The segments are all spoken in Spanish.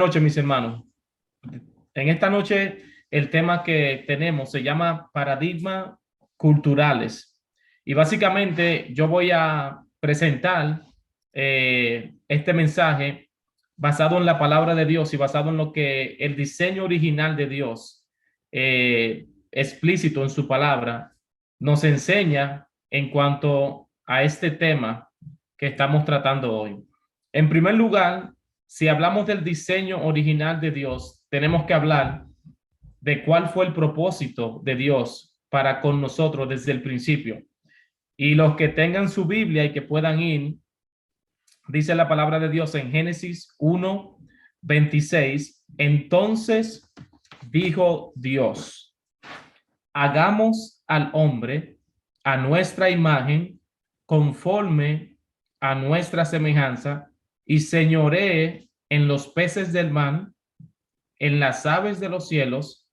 noches, mis hermanos. En esta noche el tema que tenemos se llama paradigmas culturales. Y básicamente yo voy a presentar este mensaje basado en la palabra de Dios y basado en lo que el diseño original de Dios, explícito en su palabra, nos enseña en cuanto a este tema que estamos tratando hoy. En primer lugar, si hablamos del diseño original de Dios, tenemos que hablar de cuál fue el propósito de Dios para con nosotros desde el principio. Y los que tengan su Biblia y que puedan ir, dice la palabra de Dios en Génesis 1:26. Entonces dijo Dios: hagamos al hombre a nuestra imagen, conforme a nuestra semejanza, y señoree en los peces del mar, en las aves de los cielos,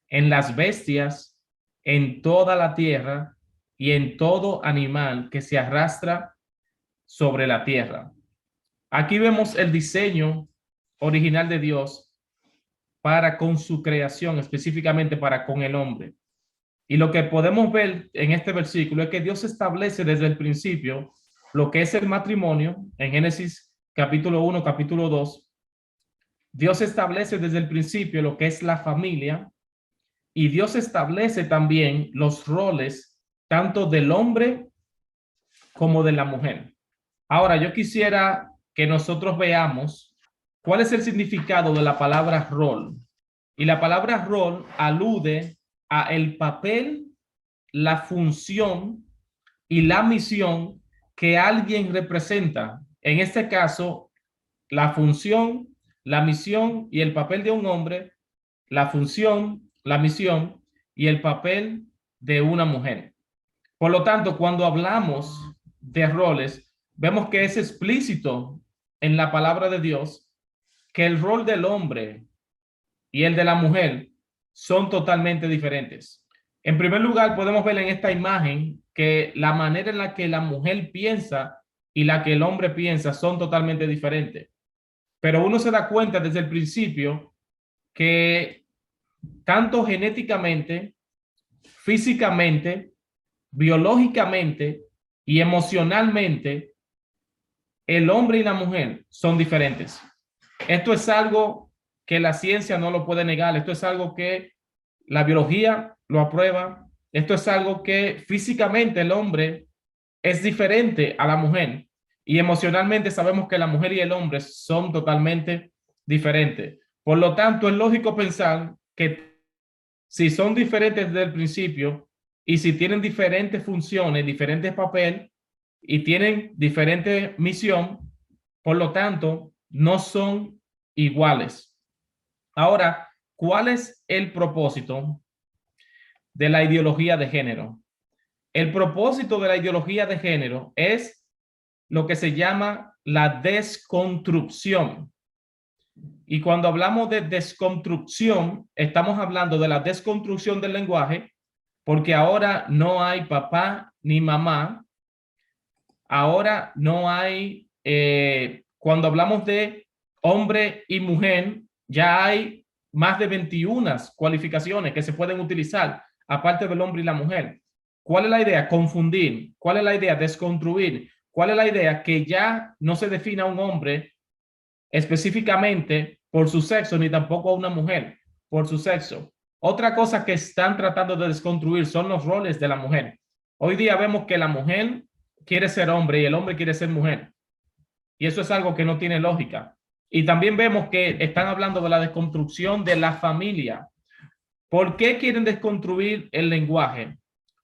en las bestias, en toda la tierra y en todo animal que se arrastra sobre la tierra. Aquí vemos el diseño original de Dios para con su creación, específicamente para con el hombre. Y lo que podemos ver en este versículo es que Dios establece desde el principio lo que es el matrimonio. En Génesis capítulo 1, capítulo 2, Dios establece desde el principio lo que es la familia, y Dios establece también los roles tanto del hombre como de la mujer. Ahora, yo quisiera que nosotros veamos cuál es el significado de la palabra rol. Y la palabra rol alude a el papel, la función y la misión que alguien representa. En este caso, la función, la misión y el papel de un hombre, la función, la misión y el papel de una mujer. Por lo tanto, cuando hablamos de roles, vemos que es explícito en la palabra de Dios que el rol del hombre y el de la mujer son totalmente diferentes. En primer lugar, podemos ver en esta imagen que la manera en la que la mujer piensa y la que el hombre piensa son totalmente diferentes. Pero uno se da cuenta desde el principio que tanto genéticamente, físicamente, biológicamente y emocionalmente, el hombre y la mujer son diferentes. Esto es algo que la ciencia no lo puede negar. Esto es algo que la biología lo aprueba. Esto es algo que físicamente el hombre es diferente a la mujer, y emocionalmente sabemos que la mujer y el hombre son totalmente diferentes. Por lo tanto, es lógico pensar que si son diferentes desde el principio y si tienen diferentes funciones, diferentes papeles y tienen diferente misión, por lo tanto, no son iguales. Ahora, ¿cuál es el propósito de la ideología de género? El propósito de la ideología de género es lo que se llama la desconstrucción. Y cuando hablamos de desconstrucción, estamos hablando de la desconstrucción del lenguaje, porque ahora no hay papá ni mamá. Ahora no hay, cuando hablamos de hombre y mujer, ya hay más de 21 cualificaciones que se pueden utilizar, aparte del hombre y la mujer. ¿Cuál es la idea? Confundir. ¿Cuál es la idea? Desconstruir. ¿Cuál es la idea? Que ya no se defina a un hombre específicamente por su sexo, ni tampoco a una mujer por su sexo. Otra cosa que están tratando de desconstruir son los roles de la mujer. Hoy día vemos que la mujer quiere ser hombre y el hombre quiere ser mujer. Y eso es algo que no tiene lógica. Y también vemos que están hablando de la desconstrucción de la familia. ¿Por qué quieren desconstruir el lenguaje?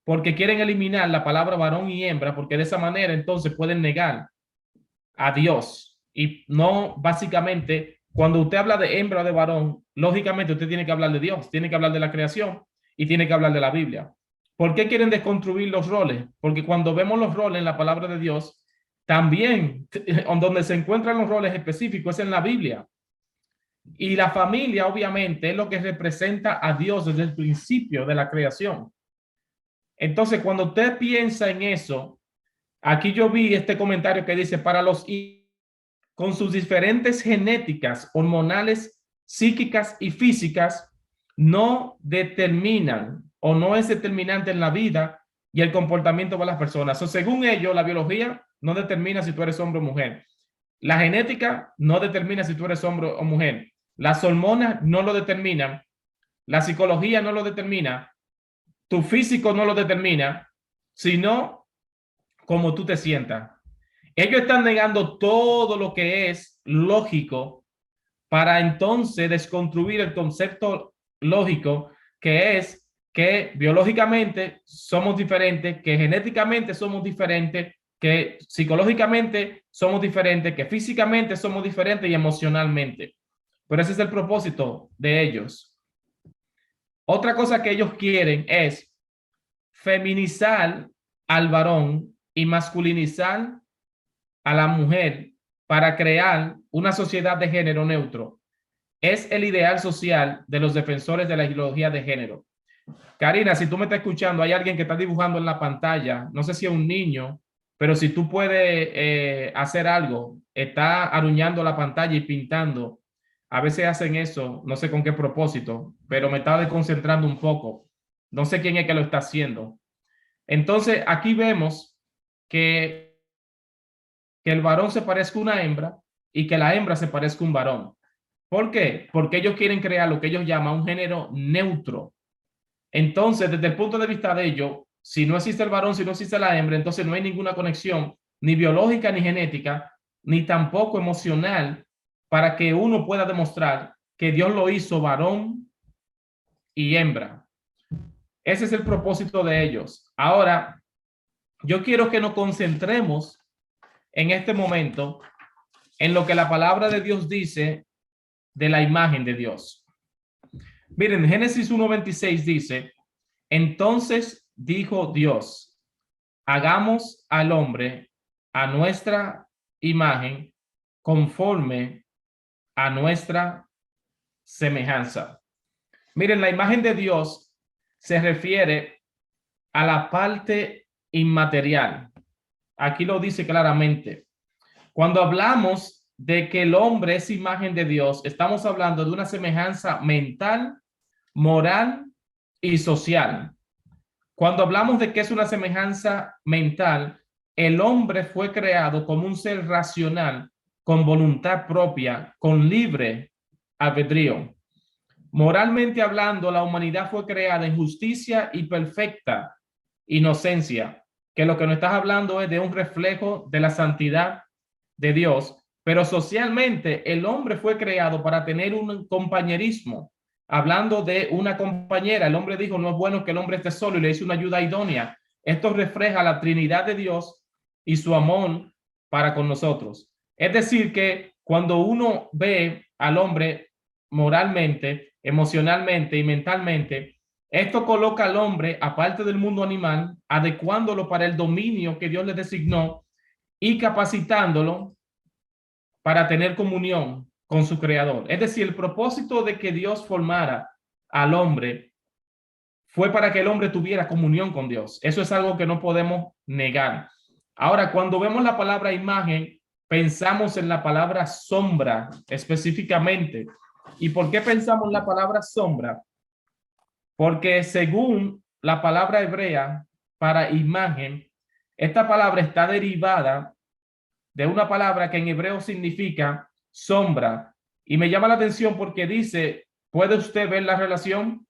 Porque quieren eliminar la palabra varón y hembra, porque de esa manera entonces pueden negar a Dios. Y no, básicamente, cuando usted habla de hembra o de varón, lógicamente usted tiene que hablar de Dios, tiene que hablar de la creación y tiene que hablar de la Biblia. ¿Por qué quieren desconstruir los roles? Porque cuando vemos los roles en la palabra de Dios, también donde se encuentran los roles específicos es en la Biblia. Y la familia, obviamente, es lo que representa a Dios desde el principio de la creación. Entonces, cuando usted piensa en eso, aquí yo vi este comentario que dice: para los con sus diferentes genéticas, hormonales psíquicas y físicas no determinan o no es determinante en la vida y el comportamiento de las personas. So, según ellos, la biología no determina si tú eres hombre o mujer. La genética no determina si tú eres hombre o mujer. Las hormonas no lo determinan. La psicología no lo determina. Tu físico no lo determina, sino cómo tú te sientas. Ellos están negando todo lo que es lógico para entonces desconstruir el concepto lógico que es que biológicamente somos diferentes, que genéticamente somos diferentes, que psicológicamente somos diferentes, que físicamente somos diferentes y emocionalmente. Pero ese es el propósito de ellos. Otra cosa que ellos quieren es feminizar al varón y masculinizar a la mujer para crear una sociedad de género neutro. Es el ideal social de los defensores de la ideología de género. Karina, si tú me estás escuchando, hay alguien que está dibujando en la pantalla, no sé si es un niño, pero si tú puedes hacer algo, está aruñando la pantalla y pintando. A veces hacen eso, no sé con qué propósito, pero me está desconcentrando un poco. No sé quién es que lo está haciendo. Entonces, aquí vemos que el varón se parezca a una hembra y que la hembra se parezca a un varón. ¿Por qué? Porque ellos quieren crear lo que ellos llaman un género neutro. Entonces, desde el punto de vista de ellos, si no existe el varón, si no existe la hembra, entonces no hay ninguna conexión, ni biológica, ni genética, ni tampoco emocional, para que uno pueda demostrar que Dios lo hizo varón y hembra. Ese es el propósito de ellos. Ahora, yo quiero que nos concentremos en este momento en lo que la palabra de Dios dice de la imagen de Dios. Miren, Génesis 1:26 dice, entonces dijo Dios, hagamos al hombre a nuestra imagen conforme a nuestra semejanza. Miren, la imagen de Dios se refiere a la parte inmaterial. Aquí lo dice claramente. Cuando hablamos de que el hombre es imagen de Dios, estamos hablando de una semejanza mental, moral y social. Cuando hablamos de que es una semejanza mental, el hombre fue creado como un ser racional, con voluntad propia, con libre albedrío. Moralmente hablando, la humanidad fue creada en justicia y perfecta inocencia, que lo que nos estás hablando es de un reflejo de la santidad de Dios, pero socialmente el hombre fue creado para tener un compañerismo. Hablando de una compañera, el hombre dijo, no es bueno que el hombre esté solo y le hizo una ayuda idónea. Esto refleja la Trinidad de Dios y su amor para con nosotros. Es decir, que cuando uno ve al hombre moralmente, emocionalmente y mentalmente, esto coloca al hombre aparte del mundo animal, adecuándolo para el dominio que Dios le designó y capacitándolo para tener comunión con su creador. Es decir, el propósito de que Dios formara al hombre fue para que el hombre tuviera comunión con Dios. Eso es algo que no podemos negar. Ahora, cuando vemos la palabra imagen, pensamos en la palabra sombra específicamente. ¿Y por qué pensamos en la palabra sombra? Porque según la palabra hebrea para imagen, esta palabra está derivada de una palabra que en hebreo significa sombra. Y me llama la atención porque dice, ¿puede usted ver la relación?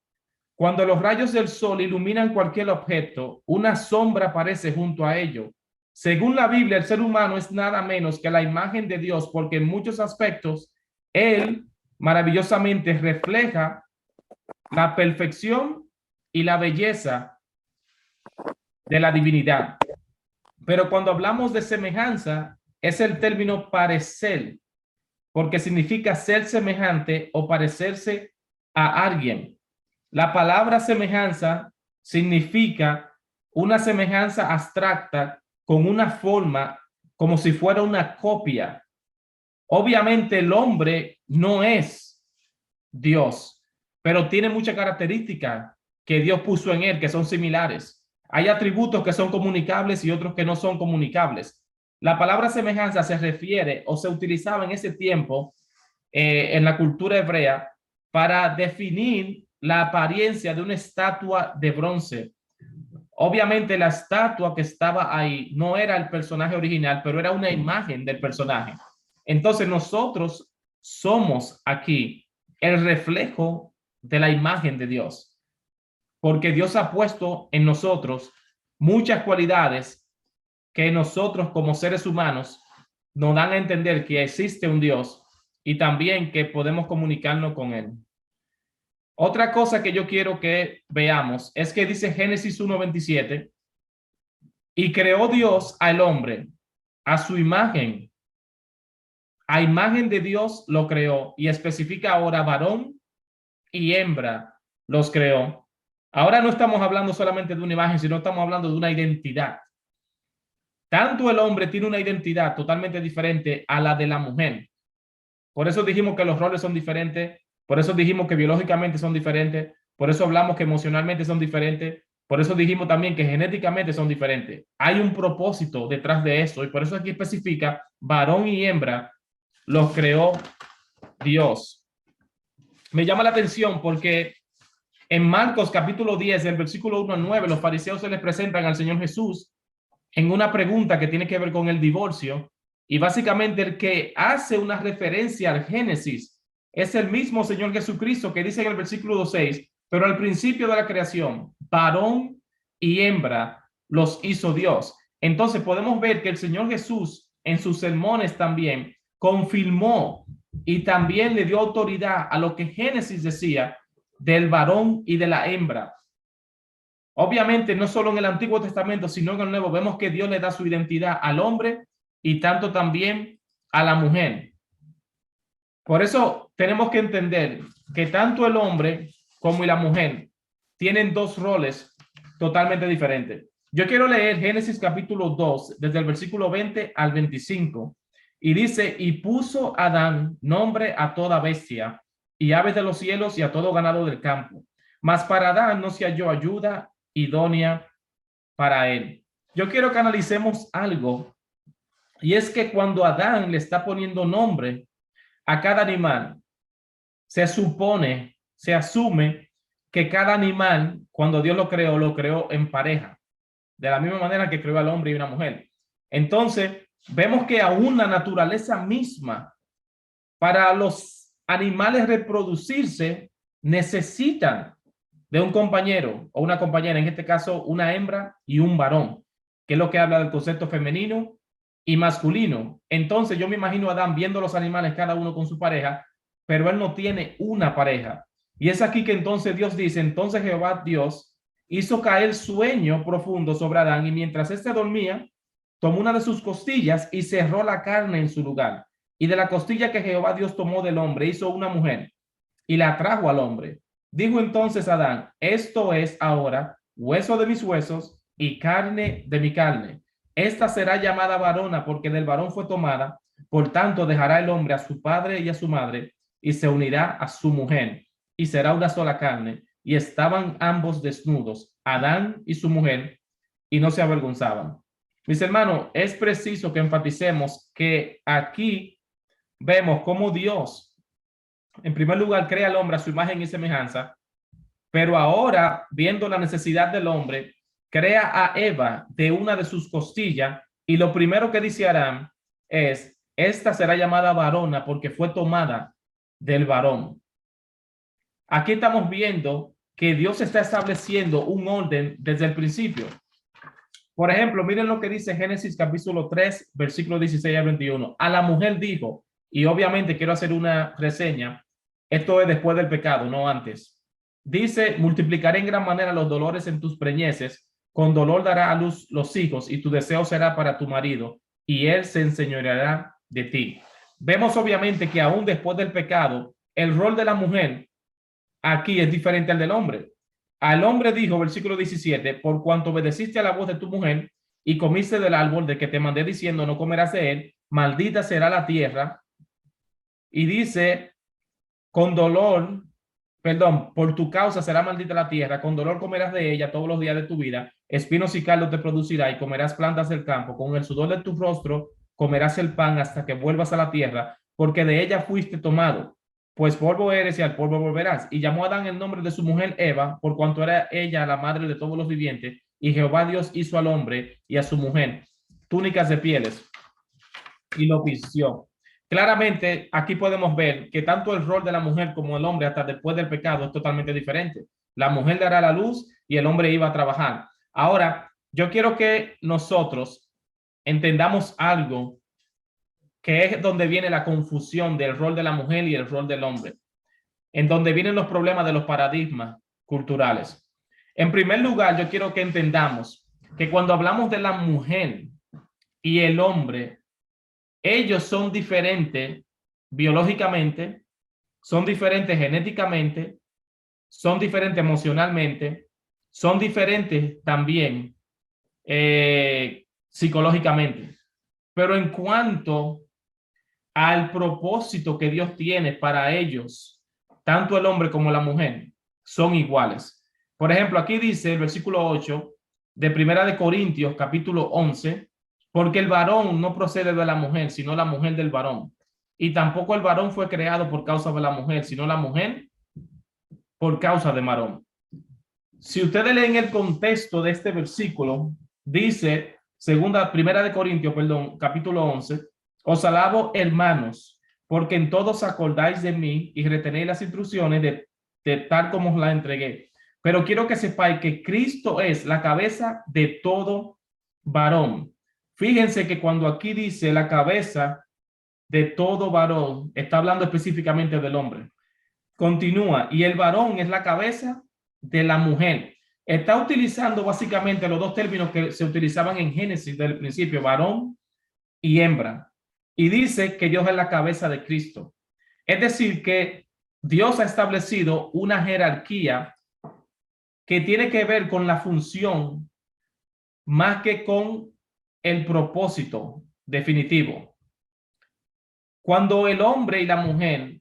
Cuando los rayos del sol iluminan cualquier objeto, una sombra aparece junto a ello. Según la Biblia, el ser humano es nada menos que la imagen de Dios, porque en muchos aspectos, él maravillosamente refleja la perfección y la belleza de la divinidad. Pero cuando hablamos de semejanza, es el término parecer, porque significa ser semejante o parecerse a alguien. La palabra semejanza significa una semejanza abstracta con una forma como si fuera una copia. Obviamente el hombre no es Dios, pero tiene muchas características que Dios puso en él que son similares. Hay atributos que son comunicables y otros que no son comunicables. La palabra semejanza se refiere o se utilizaba en ese tiempo en la cultura hebrea para definir la apariencia de una estatua de bronce. Obviamente la estatua que estaba ahí no era el personaje original, pero era una imagen del personaje. Entonces nosotros somos aquí el reflejo de la imagen de Dios, porque Dios ha puesto en nosotros muchas cualidades que nosotros como seres humanos nos dan a entender que existe un Dios y también que podemos comunicarnos con Él. Otra cosa que yo quiero que veamos es que dice Génesis 1:27, y creó Dios al hombre a su imagen. A imagen de Dios lo creó y especifica ahora varón y hembra los creó. Ahora no estamos hablando solamente de una imagen, sino estamos hablando de una identidad. Tanto el hombre tiene una identidad totalmente diferente a la de la mujer. Por eso dijimos que los roles son diferentes, por eso dijimos que biológicamente son diferentes, por eso hablamos que emocionalmente son diferentes, por eso dijimos también que genéticamente son diferentes. Hay un propósito detrás de eso y por eso aquí especifica varón y hembra los creó Dios. Me llama la atención porque en Marcos capítulo 10, del versículo 1 al 9, los fariseos se les presentan al Señor Jesús en una pregunta que tiene que ver con el divorcio y básicamente el que hace una referencia al Génesis es el mismo Señor Jesucristo que dice en el versículo 6, pero al principio de la creación, varón y hembra los hizo Dios. Entonces podemos ver que el Señor Jesús en sus sermones también confirmó y también le dio autoridad a lo que Génesis decía del varón y de la hembra. Obviamente, no solo en el Antiguo Testamento, sino en el Nuevo, vemos que Dios le da su identidad al hombre y tanto también a la mujer. Por eso tenemos que entender que tanto el hombre como la mujer tienen dos roles totalmente diferentes. Yo quiero leer Génesis capítulo 2, desde el versículo 20 al 25, y dice, y puso Adán nombre a toda bestia y aves de los cielos y a todo ganado del campo. Mas para Adán no se halló ayuda idónea para él. Yo quiero que analicemos algo, y es que cuando Adán le está poniendo nombre a cada animal, se supone, se asume que cada animal, cuando Dios lo creó en pareja, de la misma manera que creó al hombre y una mujer. Entonces, vemos que aún la naturaleza misma, para los animales reproducirse, necesitan de un compañero o una compañera, en este caso una hembra y un varón, que es lo que habla del concepto femenino y masculino. Entonces yo me imagino a Adán viendo los animales cada uno con su pareja, pero él no tiene una pareja. Y es aquí que entonces Dios dice, entonces Jehová Dios hizo caer sueño profundo sobre Adán y mientras éste dormía, tomó una de sus costillas y cerró la carne en su lugar. Y de la costilla que Jehová Dios tomó del hombre, hizo una mujer y la trajo al hombre. Dijo entonces Adán, esto es ahora hueso de mis huesos y carne de mi carne. Esta será llamada varona porque del varón fue tomada. Por tanto, dejará el hombre a su padre y a su madre y se unirá a su mujer y será una sola carne. Y estaban ambos desnudos, Adán y su mujer, y no se avergonzaban. Mis hermanos, es preciso que enfaticemos que aquí vemos cómo Dios, en primer lugar, crea al hombre a su imagen y semejanza, pero ahora, viendo la necesidad del hombre, crea a Eva de una de sus costillas y lo primero que dice Aram es, esta será llamada varona porque fue tomada del varón. Aquí estamos viendo que Dios está estableciendo un orden desde el principio. Por ejemplo, miren lo que dice Génesis capítulo 3, versículo 16 al 21. A la mujer dijo, y obviamente quiero hacer una reseña, esto es después del pecado, no antes. Dice, multiplicaré en gran manera los dolores en tus preñeces, con dolor dará a luz los hijos, y tu deseo será para tu marido, y él se enseñoreará de ti. Vemos obviamente que aún después del pecado, el rol de la mujer aquí es diferente al del hombre. Al hombre dijo, versículo 17, por cuanto obedeciste a la voz de tu mujer y comiste del árbol de que te mandé diciendo, no comerás de él, maldita será la tierra. Y dice, con dolor, perdón, por tu causa será maldita la tierra, con dolor comerás de ella todos los días de tu vida, espinos y cardos te producirá y comerás plantas del campo, con el sudor de tu rostro comerás el pan hasta que vuelvas a la tierra, porque de ella fuiste tomado pues polvo eres y al polvo volverás. Y llamó a Adán el nombre de su mujer Eva, por cuanto era ella la madre de todos los vivientes. Y Jehová Dios hizo al hombre y a su mujer túnicas de pieles y lo vistió. Claramente, aquí podemos ver que tanto el rol de la mujer como el hombre, hasta después del pecado, es totalmente diferente. La mujer dará la luz y el hombre iba a trabajar. Ahora, yo quiero que nosotros entendamos algo que es donde viene la confusión del rol de la mujer y el rol del hombre, en donde vienen los problemas de los paradigmas culturales. En primer lugar, yo quiero que entendamos que cuando hablamos de la mujer y el hombre, ellos son diferentes biológicamente, son diferentes genéticamente, son diferentes emocionalmente, son diferentes también psicológicamente. Pero en cuanto al propósito que Dios tiene para ellos, tanto el hombre como la mujer son iguales. Por ejemplo, aquí dice el versículo 8 de Primera de Corintios, capítulo 11, porque el varón no procede de la mujer, sino la mujer del varón. Y tampoco el varón fue creado por causa de la mujer, sino la mujer por causa de varón. Si ustedes leen el contexto de este versículo, dice, Primera de Corintios, perdón, capítulo 11, os alabo, hermanos, porque en todos acordáis de mí y retenéis las instrucciones de tal como os las entregué. Pero quiero que sepáis que Cristo es la cabeza de todo varón. Fíjense que cuando aquí dice la cabeza de todo varón, está hablando específicamente del hombre. Continúa, y el varón es la cabeza de la mujer. Está utilizando básicamente los dos términos que se utilizaban en Génesis del principio, varón y hembra. Y dice que Dios es la cabeza de Cristo. Es decir, que Dios ha establecido una jerarquía que tiene que ver con la función más que con el propósito definitivo. Cuando el hombre y la mujer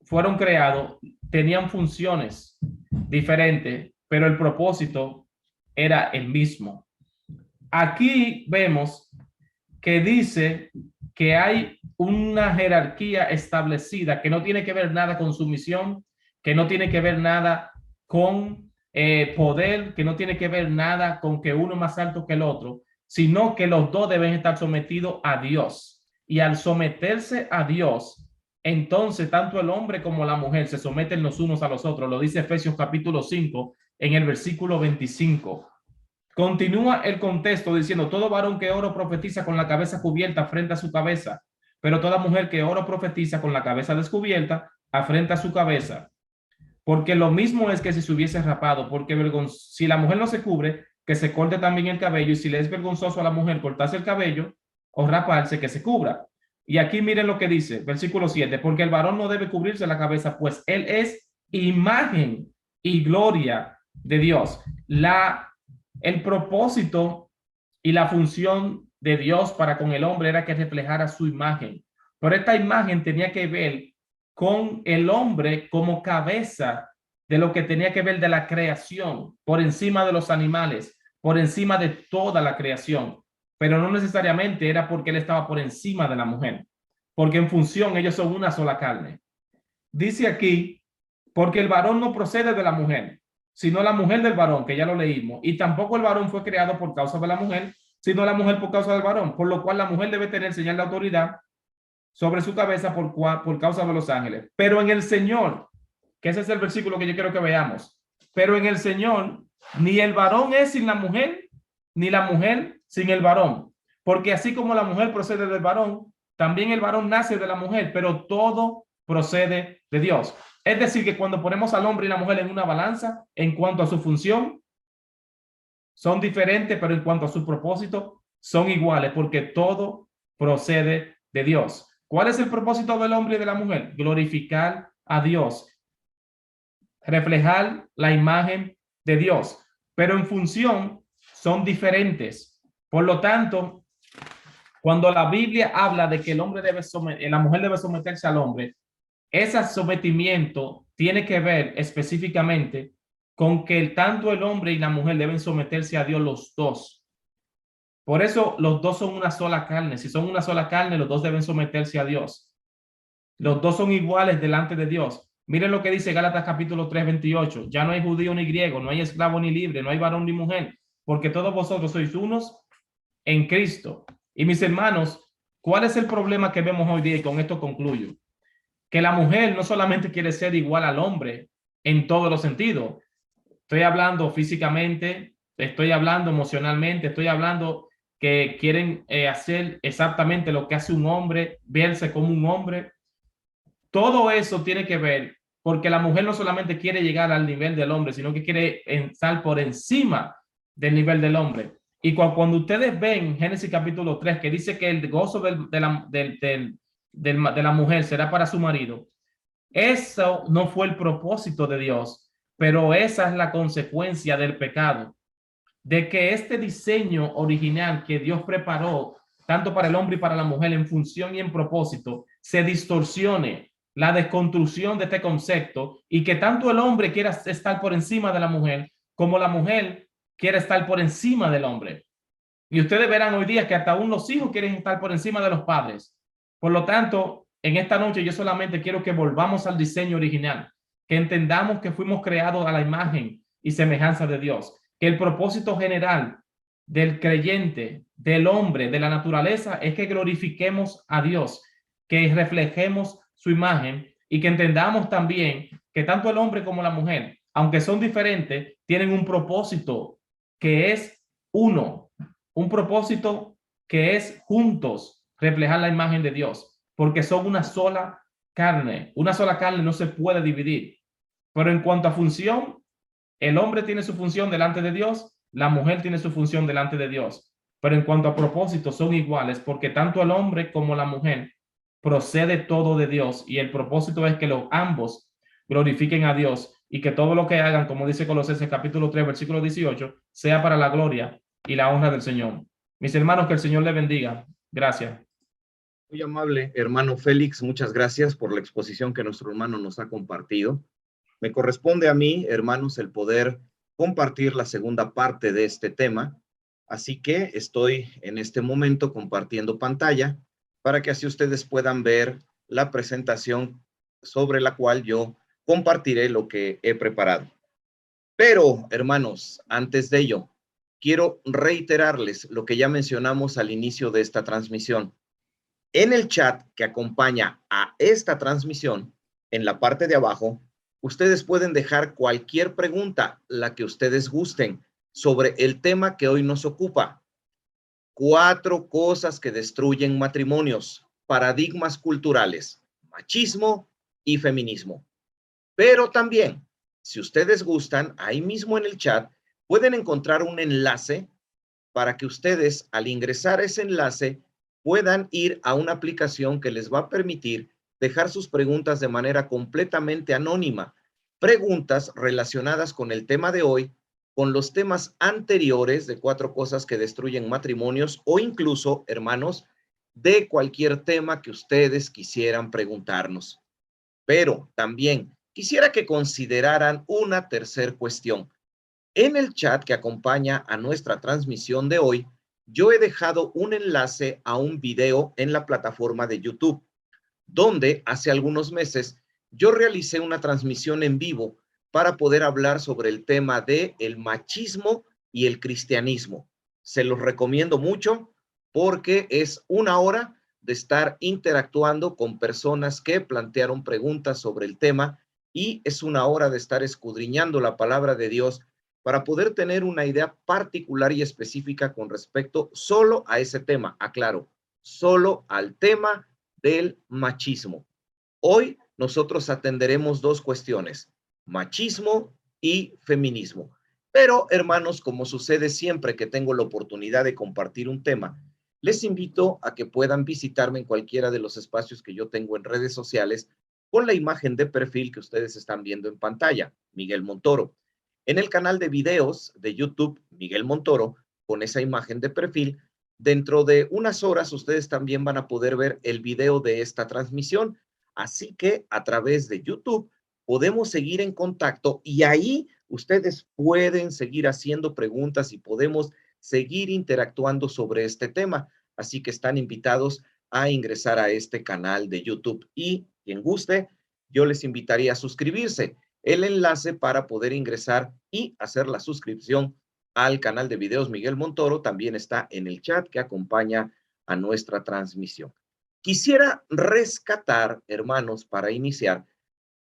fueron creados, tenían funciones diferentes, pero el propósito era el mismo. Aquí vemos que dice que hay una jerarquía establecida que no tiene que ver nada con sumisión, que no tiene que ver nada con poder, que no tiene que ver nada con que uno es más alto que el otro, sino que los dos deben estar sometidos a Dios. Y al someterse a Dios, entonces tanto el hombre como la mujer se someten los unos a los otros. Lo dice Efesios capítulo 5 en el versículo 25. Continúa el contexto diciendo, todo varón que oro profetiza con la cabeza cubierta frente a su cabeza, pero toda mujer que oro profetiza con la cabeza descubierta afrenta su cabeza. Porque lo mismo es que si se hubiese rapado, porque si la mujer no se cubre, que se corte también el cabello, y si le es vergonzoso a la mujer cortarse el cabello o raparse, que se cubra. Y aquí miren lo que dice, versículo 7, porque el varón no debe cubrirse la cabeza, pues él es imagen y gloria de Dios. El propósito y la función de Dios para con el hombre era que reflejara su imagen. Pero esta imagen tenía que ver con el hombre como cabeza de lo que tenía que ver de la creación, por encima de los animales, por encima de toda la creación. Pero no necesariamente era porque él estaba por encima de la mujer, porque en función ellos son una sola carne. Dice aquí, porque el varón no procede de la mujer, sino la mujer del varón, que ya lo leímos, y tampoco el varón fue creado por causa de la mujer, sino la mujer por causa del varón, por lo cual la mujer debe tener señal de autoridad sobre su cabeza por causa de los ángeles. Pero en el Señor, que ese es el versículo que yo quiero que veamos, pero en el Señor, ni el varón es sin la mujer, ni la mujer sin el varón, porque así como la mujer procede del varón, también el varón nace de la mujer, pero todo procede de Dios. Es decir, que cuando ponemos al hombre y la mujer en una balanza, en cuanto a su función, son diferentes, pero en cuanto a su propósito, son iguales, porque todo procede de Dios. ¿Cuál es el propósito del hombre y de la mujer? Glorificar a Dios, reflejar la imagen de Dios, pero en función son diferentes. Por lo tanto, cuando la Biblia habla de que el hombre debe la mujer debe someterse al hombre, ese sometimiento tiene que ver específicamente con que tanto el hombre y la mujer deben someterse a Dios los dos. Por eso los dos son una sola carne. Si son una sola carne, los dos deben someterse a Dios. Los dos son iguales delante de Dios. Miren lo que dice Gálatas capítulo 3, 28. Ya no hay judío ni griego, no hay esclavo ni libre, no hay varón ni mujer, porque todos vosotros sois unos en Cristo. Y mis hermanos, ¿cuál es el problema que vemos hoy día? Y con esto concluyo. Que la mujer no solamente quiere ser igual al hombre en todos los sentidos. Estoy hablando físicamente, estoy hablando emocionalmente, estoy hablando que quieren hacer exactamente lo que hace un hombre, verse como un hombre. Todo eso tiene que ver porque la mujer no solamente quiere llegar al nivel del hombre, sino que quiere estar por encima del nivel del hombre. Y cuando ustedes ven Génesis capítulo 3, que dice que el gozo de la mujer será para su marido, eso no fue el propósito de Dios, pero esa es la consecuencia del pecado, de que este diseño original que Dios preparó tanto para el hombre y para la mujer en función y en propósito se distorsione, la desconstrucción de este concepto, y que tanto el hombre quiera estar por encima de la mujer como la mujer quiere estar por encima del hombre. Y ustedes verán hoy día que hasta aún los hijos quieren estar por encima de los padres. Por lo tanto, en esta noche yo solamente quiero que volvamos al diseño original, que entendamos que fuimos creados a la imagen y semejanza de Dios, que el propósito general del creyente, del hombre, de la naturaleza, es que glorifiquemos a Dios, que reflejemos su imagen y que entendamos también que tanto el hombre como la mujer, aunque son diferentes, tienen un propósito que es uno, un propósito que es juntos reflejar la imagen de Dios, porque son una sola carne. Una sola carne no se puede dividir. Pero en cuanto a función, el hombre tiene su función delante de Dios, la mujer tiene su función delante de Dios. Pero en cuanto a propósito, son iguales, porque tanto el hombre como la mujer procede todo de Dios, y el propósito es que los ambos glorifiquen a Dios, y que todo lo que hagan, como dice Colosenses capítulo 3, versículo 18, sea para la gloria y la honra del Señor. Mis hermanos, que el Señor les bendiga. Gracias. Muy amable, hermano Félix, muchas gracias por la exposición que nuestro hermano nos ha compartido. Me corresponde a mí, hermanos, el poder compartir la segunda parte de este tema, así que estoy en este momento compartiendo pantalla para que así ustedes puedan ver la presentación sobre la cual yo compartiré lo que he preparado. Pero, hermanos, antes de ello, quiero reiterarles lo que ya mencionamos al inicio de esta transmisión. En el chat que acompaña a esta transmisión, en la parte de abajo, ustedes pueden dejar cualquier pregunta, la que ustedes gusten, sobre el tema que hoy nos ocupa. 4 cosas que destruyen matrimonios, paradigmas culturales, machismo y feminismo. Pero también, si ustedes gustan, ahí mismo en el chat pueden encontrar un enlace para que ustedes, al ingresar a ese enlace, puedan ir a una aplicación que les va a permitir dejar sus preguntas de manera completamente anónima. Preguntas relacionadas con el tema de hoy, con los temas anteriores de 4 cosas que destruyen matrimonios, o incluso, hermanos, de cualquier tema que ustedes quisieran preguntarnos. Pero también quisiera que consideraran una tercera cuestión. En el chat que acompaña a nuestra transmisión de hoy, yo he dejado un enlace a un video en la plataforma de YouTube, donde hace algunos meses yo realicé una transmisión en vivo para poder hablar sobre el tema de el machismo y el cristianismo. Se los recomiendo mucho porque es una hora de estar interactuando con personas que plantearon preguntas sobre el tema, y es una hora de estar escudriñando la palabra de Dios para poder tener una idea particular y específica con respecto solo a ese tema. Aclaro, solo al tema del machismo. Hoy nosotros atenderemos 2 cuestiones: machismo y feminismo. Pero, hermanos, como sucede siempre que tengo la oportunidad de compartir un tema, les invito a que puedan visitarme en cualquiera de los espacios que yo tengo en redes sociales con la imagen de perfil que ustedes están viendo en pantalla, Miguel Montoro. En el canal de videos de YouTube, Miguel Montoro, con esa imagen de perfil, dentro de unas horas ustedes también van a poder ver el video de esta transmisión. Así que a través de YouTube podemos seguir en contacto, y ahí ustedes pueden seguir haciendo preguntas y podemos seguir interactuando sobre este tema. Así que están invitados a ingresar a este canal de YouTube, y quien guste, yo les invitaría a suscribirse. El enlace para poder ingresar y hacer la suscripción al canal de videos Miguel Montoro también está en el chat que acompaña a nuestra transmisión. Quisiera rescatar, hermanos, para iniciar,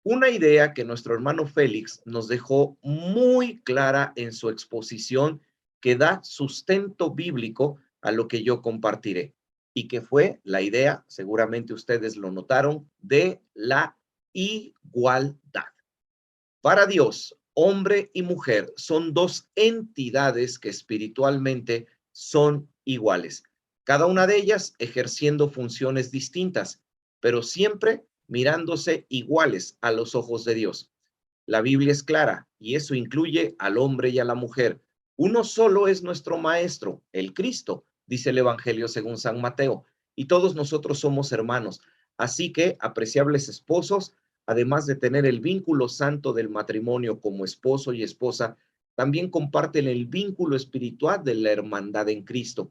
una idea que nuestro hermano Félix nos dejó muy clara en su exposición, que da sustento bíblico a lo que yo compartiré, y que fue la idea, seguramente ustedes lo notaron, de la igualdad. Para Dios, hombre y mujer son dos entidades que espiritualmente son iguales, cada una de ellas ejerciendo funciones distintas, pero siempre mirándose iguales a los ojos de Dios. La Biblia es clara y eso incluye al hombre y a la mujer. Uno solo es nuestro maestro, el Cristo, dice el Evangelio según San Mateo, y todos nosotros somos hermanos. Así que, apreciables esposos, además de tener el vínculo santo del matrimonio como esposo y esposa, también comparten el vínculo espiritual de la hermandad en Cristo.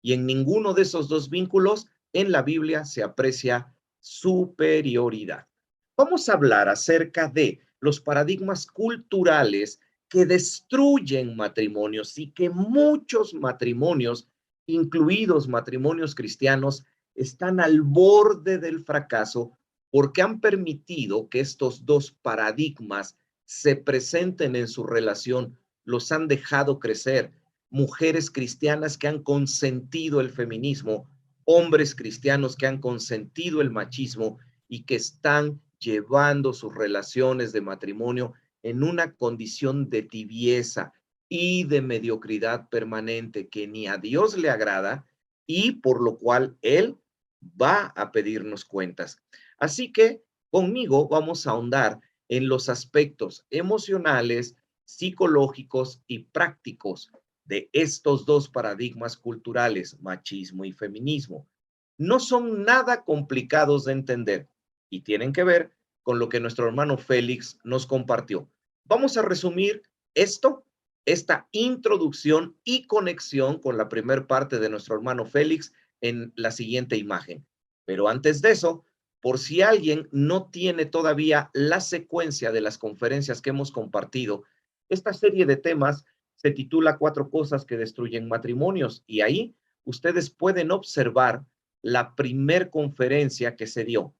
Y en ninguno de esos dos vínculos en la Biblia se aprecia superioridad. Vamos a hablar acerca de los paradigmas culturales que destruyen matrimonios y que muchos matrimonios, incluidos matrimonios cristianos, están al borde del fracaso porque han permitido que estos dos paradigmas se presenten en su relación, los han dejado crecer. Mujeres cristianas que han consentido el feminismo, hombres cristianos que han consentido el machismo y que están llevando sus relaciones de matrimonio en una condición de tibieza y de mediocridad permanente que ni a Dios le agrada y por lo cual Él va a pedirnos cuentas. Así que conmigo vamos a ahondar en los aspectos emocionales, psicológicos y prácticos de estos dos paradigmas culturales, machismo y feminismo. No son nada complicados de entender y tienen que ver con lo que nuestro hermano Félix nos compartió. Vamos a resumir esta introducción y conexión con la primera parte de nuestro hermano Félix en la siguiente imagen. Pero antes de eso, por si alguien no tiene todavía la secuencia de las conferencias que hemos compartido, esta serie de temas se titula 4 cosas que destruyen matrimonios y ahí ustedes pueden observar la primer conferencia que se dio.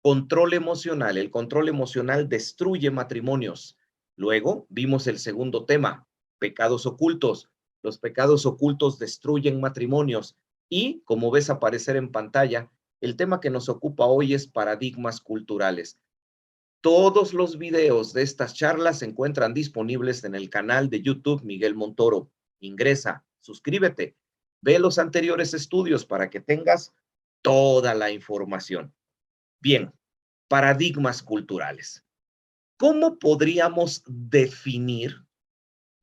Control emocional. El control emocional destruye matrimonios. Luego vimos el segundo tema, pecados ocultos. Los pecados ocultos destruyen matrimonios. Y, como ves aparecer en pantalla, el tema que nos ocupa hoy es paradigmas culturales. Todos los videos de estas charlas se encuentran disponibles en el canal de YouTube Miguel Montoro. Ingresa, suscríbete, ve los anteriores estudios para que tengas toda la información. Bien, paradigmas culturales. ¿Cómo podríamos definir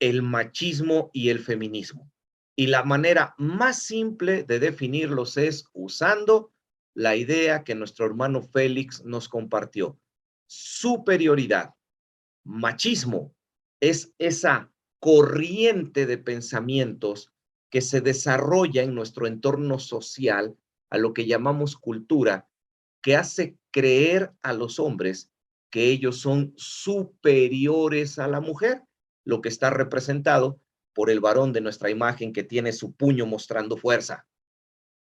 el machismo y el feminismo? Y la manera más simple de definirlos es usando la idea que nuestro hermano Félix nos compartió. Superioridad. Machismo es esa corriente de pensamientos que se desarrolla en nuestro entorno social, a lo que llamamos cultura, que hace creer a los hombres que ellos son superiores a la mujer, lo que está representado por el varón de nuestra imagen que tiene su puño mostrando fuerza.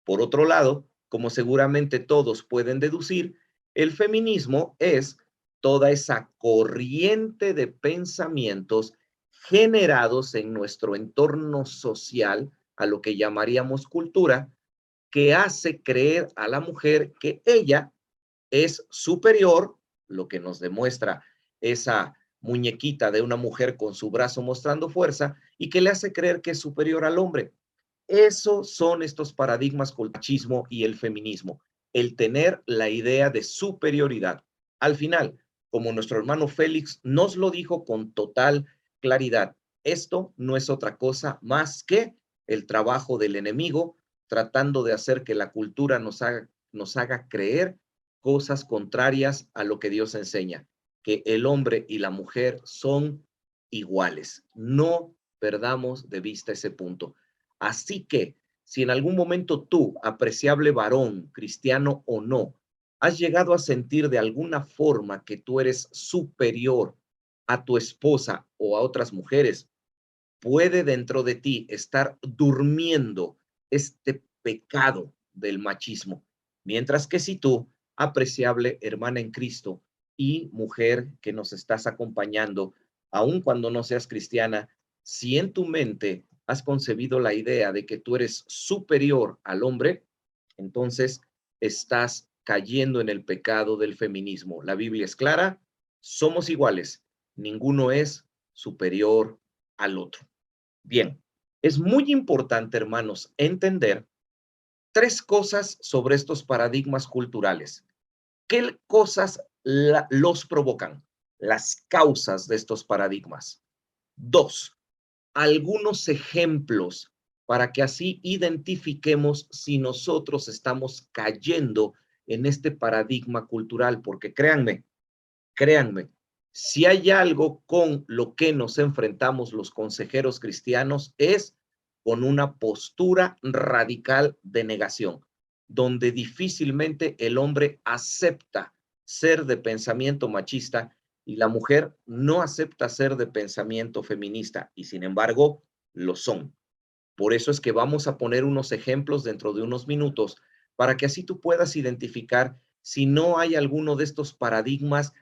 Por otro lado, como seguramente todos pueden deducir, el feminismo es toda esa corriente de pensamientos generados en nuestro entorno social, a lo que llamaríamos cultura, que hace creer a la mujer que ella es superior, lo que nos demuestra esa muñequita de una mujer con su brazo mostrando fuerza y que le hace creer que es superior al hombre. Esos son estos paradigmas con el machismo y el feminismo, el tener la idea de superioridad. Al final, como nuestro hermano Félix nos lo dijo con total claridad, esto no es otra cosa más que el trabajo del enemigo tratando de hacer que la cultura nos haga creer cosas contrarias a lo que Dios enseña, que el hombre y la mujer son iguales. No perdamos de vista ese punto. Así que, si en algún momento tú, apreciable varón, cristiano o no, ¿Has llegado a sentir de alguna forma que tú eres superior a tu esposa o a otras mujeres? Puede dentro de ti estar durmiendo este pecado del machismo. Mientras que si tú, apreciable hermana en Cristo y mujer que nos estás acompañando, aun cuando no seas cristiana, si en tu mente has concebido la idea de que tú eres superior al hombre, entonces estás cayendo en el pecado del feminismo. La Biblia es clara, somos iguales, ninguno es superior al otro. Bien, es muy importante, hermanos, entender tres cosas sobre estos paradigmas culturales. ¿Qué cosas los provocan? Las causas de estos paradigmas. Dos, algunos ejemplos para que así identifiquemos si nosotros estamos cayendo en este paradigma cultural, porque créanme, si hay algo con lo que nos enfrentamos los consejeros cristianos es con una postura radical de negación, donde difícilmente el hombre acepta ser de pensamiento machista y la mujer no acepta ser de pensamiento feminista, y sin embargo lo son. Por eso es que vamos a poner unos ejemplos dentro de unos minutos para que así tú puedas identificar si no hay alguno de estos paradigmas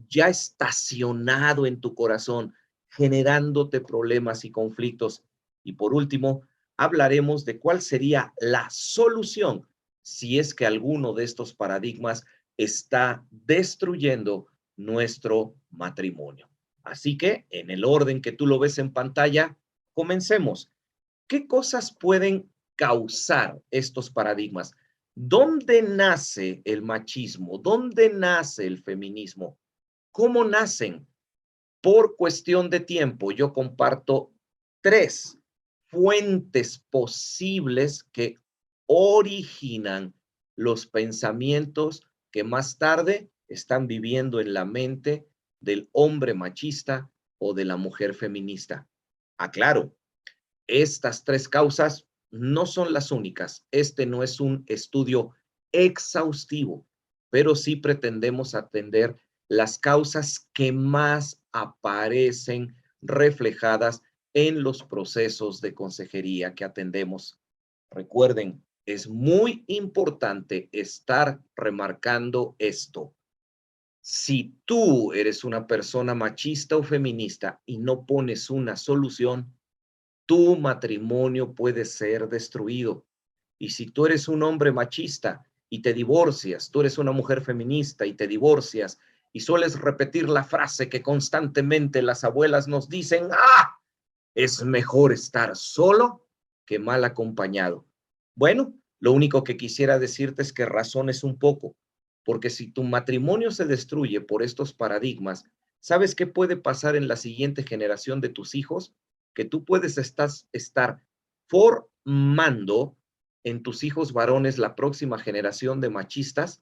ya estacionado en tu corazón, generándote problemas y conflictos. Y por último, hablaremos de cuál sería la solución si es que alguno de estos paradigmas está destruyendo nuestro matrimonio. Así que, en el orden que tú lo ves en pantalla, comencemos. ¿Qué cosas pueden causar estos paradigmas? ¿Dónde nace el machismo? ¿Dónde nace el feminismo? ¿Cómo nacen? Por cuestión de tiempo, yo comparto tres fuentes posibles que originan los pensamientos que más tarde están viviendo en la mente del hombre machista o de la mujer feminista. Aclaro, estas tres causas no son las únicas. Este no es un estudio exhaustivo, pero sí pretendemos atender las causas que más aparecen reflejadas en los procesos de consejería que atendemos. Recuerden, es muy importante estar remarcando esto. Si tú eres una persona machista o feminista y no pones una solución, tu matrimonio puede ser destruido. Y si tú eres un hombre machista y te divorcias, tú eres una mujer feminista y te divorcias y sueles repetir la frase que constantemente las abuelas nos dicen, es mejor estar solo que mal acompañado. Bueno, lo único que quisiera decirte es que razones un poco, porque si tu matrimonio se destruye por estos paradigmas, ¿sabes qué puede pasar en la siguiente generación de tus hijos? Que tú puedes estar formando en tus hijos varones la próxima generación de machistas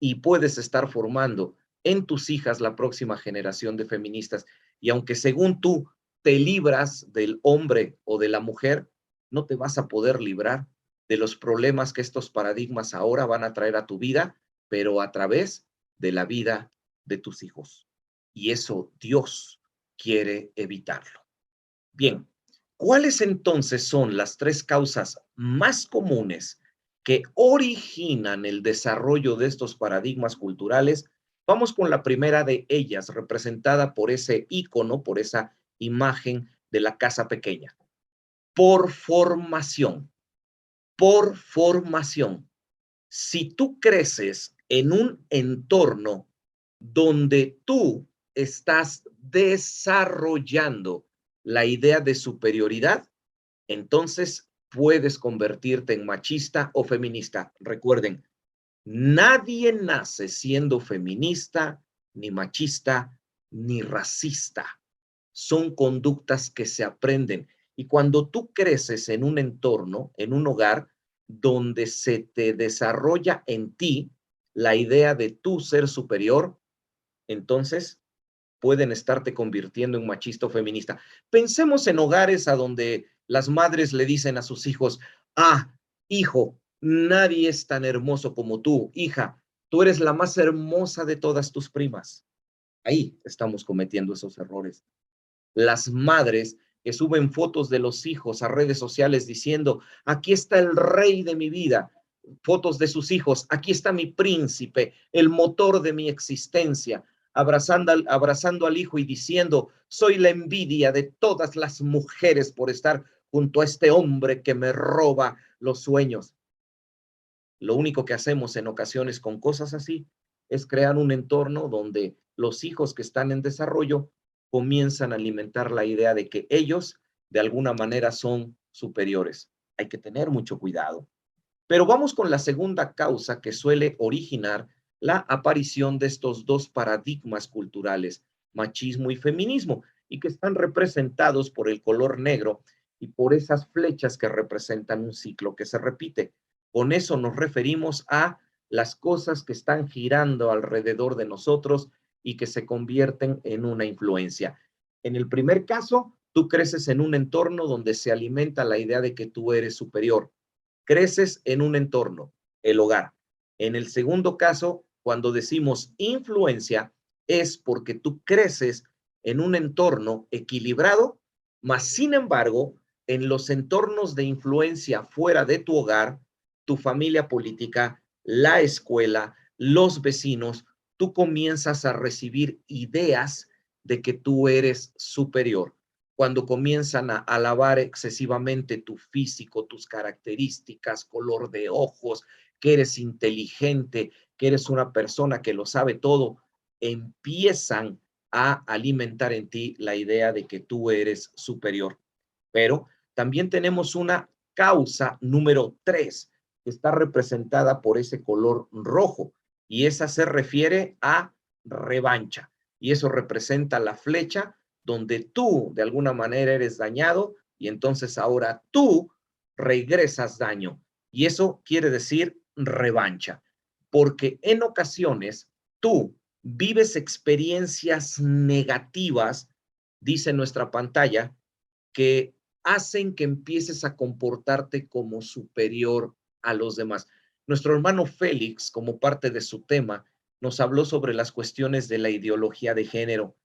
y puedes estar formando en tus hijas la próxima generación de feministas. Y aunque según tú te libras del hombre o de la mujer, no te vas a poder librar de los problemas que estos paradigmas ahora van a traer a tu vida, pero a través de la vida de tus hijos. Y eso Dios quiere evitarlo. Bien, ¿cuáles entonces son las tres causas más comunes que originan el desarrollo de estos paradigmas culturales? Vamos con la primera de ellas, representada por ese icono, por esa imagen de la casa pequeña. Por formación, por formación. Si tú creces en un entorno donde tú estás desarrollando la idea de superioridad, entonces puedes convertirte en machista o feminista. Recuerden, nadie nace siendo feminista, ni machista, ni racista. Son conductas que se aprenden. Y cuando tú creces en un entorno, en un hogar, donde se te desarrolla en ti la idea de tú ser superior, entonces pueden estarte convirtiendo en machista o feminista. Pensemos en hogares a donde las madres le dicen a sus hijos, hijo, nadie es tan hermoso como tú, hija, Tú eres la más hermosa de todas tus primas. Ahí estamos cometiendo esos errores. Las madres que suben fotos de los hijos a redes sociales diciendo, aquí está el rey de mi vida, fotos de sus hijos, aquí está mi príncipe, el motor de mi existencia, abrazando al hijo y diciendo, soy la envidia de todas las mujeres por estar junto a este hombre que me roba los sueños. Lo único que hacemos en ocasiones con cosas así es crear un entorno donde los hijos que están en desarrollo comienzan a alimentar la idea de que ellos de alguna manera son superiores. Hay que tener mucho cuidado. Pero vamos con la segunda causa que suele originar la aparición de estos dos paradigmas culturales, machismo y feminismo, y que están representados por el color negro y por esas flechas que representan un ciclo que se repite. Con eso nos referimos a las cosas que están girando alrededor de nosotros y que se convierten en una influencia. En el primer caso, tú creces en un entorno donde se alimenta la idea de que tú eres superior. Creces en un entorno, el hogar. En el segundo caso, cuando decimos influencia, es porque tú creces en un entorno equilibrado, mas sin embargo, en los entornos de influencia fuera de tu hogar, tu familia política, la escuela, los vecinos, tú comienzas a recibir ideas de que tú eres superior. Cuando comienzan a alabar excesivamente tu físico, tus características, color de ojos, que eres inteligente, que eres una persona que lo sabe todo, empiezan a alimentar en ti la idea de que tú eres superior. Pero también tenemos una causa número 3, que está representada por ese color rojo, y esa se refiere a revancha, y eso representa la flecha donde tú de alguna manera eres dañado y entonces ahora tú regresas daño. Y eso quiere decir revancha, porque en ocasiones tú vives experiencias negativas, dice nuestra pantalla, que hacen que empieces a comportarte como superior a los demás. Nuestro hermano Félix, como parte de su tema, nos habló sobre las cuestiones de la ideología de género.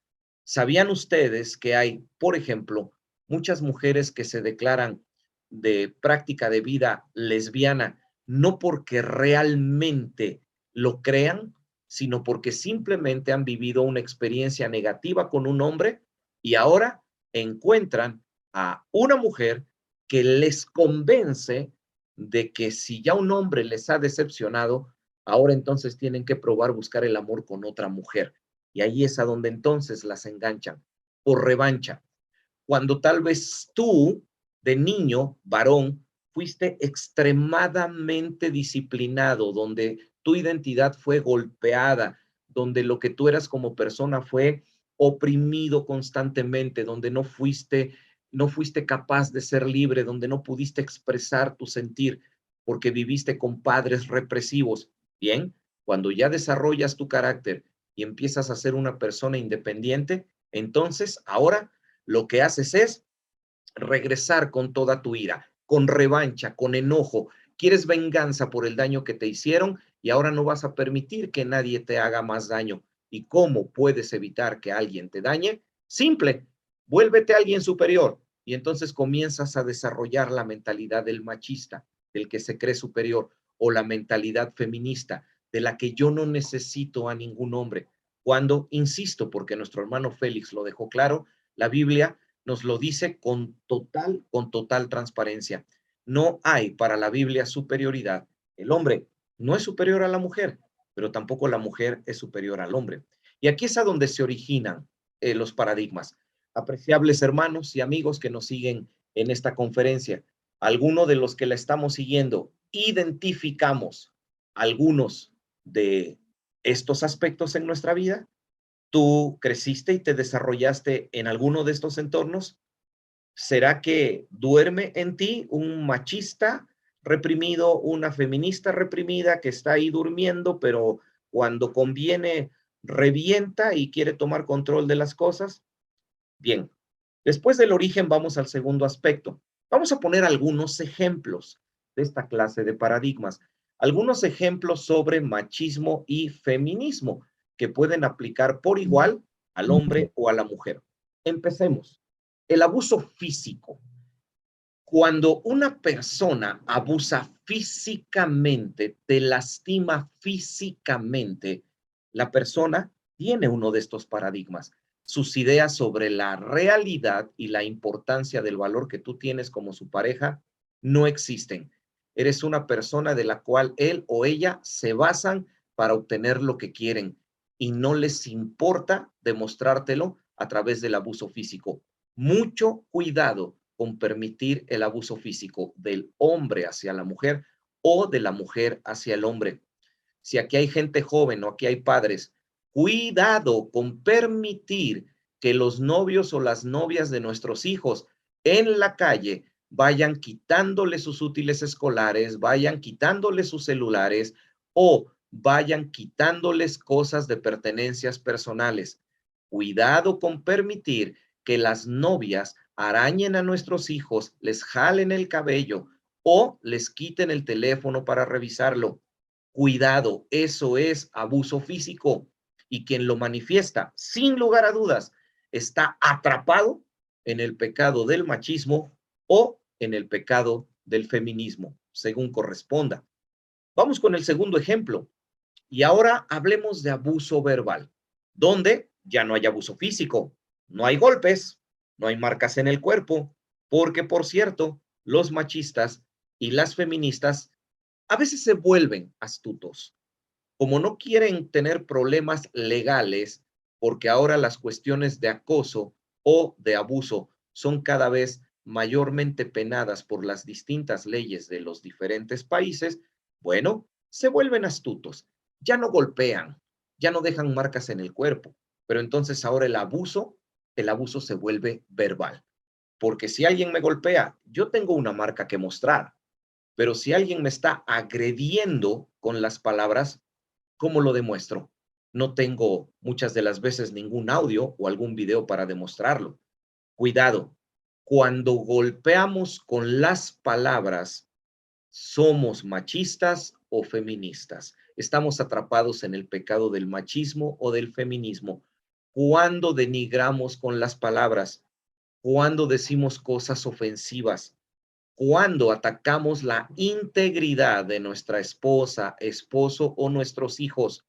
¿Sabían ustedes que hay, por ejemplo, muchas mujeres que se declaran de práctica de vida lesbiana no porque realmente lo crean, sino porque simplemente han vivido una experiencia negativa con un hombre y ahora encuentran a una mujer que les convence de que si ya un hombre les ha decepcionado, ahora entonces tienen que probar buscar el amor con otra mujer? Y ahí es a donde entonces las enganchan, por revancha. Cuando tal vez tú, de niño, varón, fuiste extremadamente disciplinado, donde tu identidad fue golpeada, donde lo que tú eras como persona fue oprimido constantemente, donde no fuiste capaz de ser libre, donde no pudiste expresar tu sentir, porque viviste con padres represivos. Bien, cuando ya desarrollas tu carácter y empiezas a ser una persona independiente, entonces ahora lo que haces es regresar con toda tu ira, con revancha, con enojo. Quieres venganza por el daño que te hicieron y ahora no vas a permitir que nadie te haga más daño. ¿Y cómo puedes evitar que alguien te dañe? Simple, vuélvete a alguien superior y entonces comienzas a desarrollar la mentalidad del machista, del que se cree superior, o la mentalidad feminista, de la que yo no necesito a ningún hombre. Cuando, insisto, porque nuestro hermano Félix lo dejó claro, la Biblia nos lo dice con total transparencia. No hay para la Biblia superioridad. El hombre no es superior a la mujer, pero tampoco la mujer es superior al hombre. Y aquí es a donde se originan los paradigmas. Apreciables hermanos y amigos que nos siguen en esta conferencia, alguno de los que la estamos siguiendo, identificamos algunos de estos aspectos en nuestra vida. ¿Tú creciste y te desarrollaste en alguno de estos entornos? ¿Será que duerme en ti un machista reprimido, una feminista reprimida que está ahí durmiendo, pero cuando conviene revienta y quiere tomar control de las cosas? Bien, después del origen vamos al segundo aspecto. Vamos a poner algunos ejemplos de esta clase de paradigmas. Algunos ejemplos sobre machismo y feminismo que pueden aplicar por igual al hombre o a la mujer. Empecemos. El abuso físico. Cuando una persona abusa físicamente, te lastima físicamente, la persona tiene uno de estos paradigmas. Sus ideas sobre la realidad y la importancia del valor que tú tienes como su pareja no existen. Eres una persona de la cual él o ella se basan para obtener lo que quieren y no les importa demostrártelo a través del abuso físico. Mucho cuidado con permitir el abuso físico del hombre hacia la mujer o de la mujer hacia el hombre. Si aquí hay gente joven o aquí hay padres, cuidado con permitir que los novios o las novias de nuestros hijos en la calle vayan quitándole sus útiles escolares, vayan quitándole sus celulares o vayan quitándoles cosas de pertenencias personales. Cuidado con permitir que las novias arañen a nuestros hijos, les jalen el cabello o les quiten el teléfono para revisarlo. Cuidado, eso es abuso físico y quien lo manifiesta, sin lugar a dudas, está atrapado en el pecado del machismo o en el pecado del feminismo, según corresponda. Vamos con el segundo ejemplo. Y ahora hablemos de abuso verbal, donde ya no hay abuso físico, no hay golpes, no hay marcas en el cuerpo, porque, por cierto, los machistas y las feministas a veces se vuelven astutos. Como no quieren tener problemas legales, porque ahora las cuestiones de acoso o de abuso son cada vez mayormente penadas por las distintas leyes de los diferentes países, bueno, se vuelven astutos. Ya no golpean, ya no dejan marcas en el cuerpo, pero entonces ahora el abuso se vuelve verbal. Porque si alguien me golpea, yo tengo una marca que mostrar, pero si alguien me está agrediendo con las palabras, ¿cómo lo demuestro? No tengo muchas de las veces ningún audio o algún video para demostrarlo. Cuidado, cuando golpeamos con las palabras, ¿somos machistas o feministas? Estamos atrapados en el pecado del machismo o del feminismo. Cuando denigramos con las palabras, cuando decimos cosas ofensivas, cuando atacamos la integridad de nuestra esposa, esposo o nuestros hijos,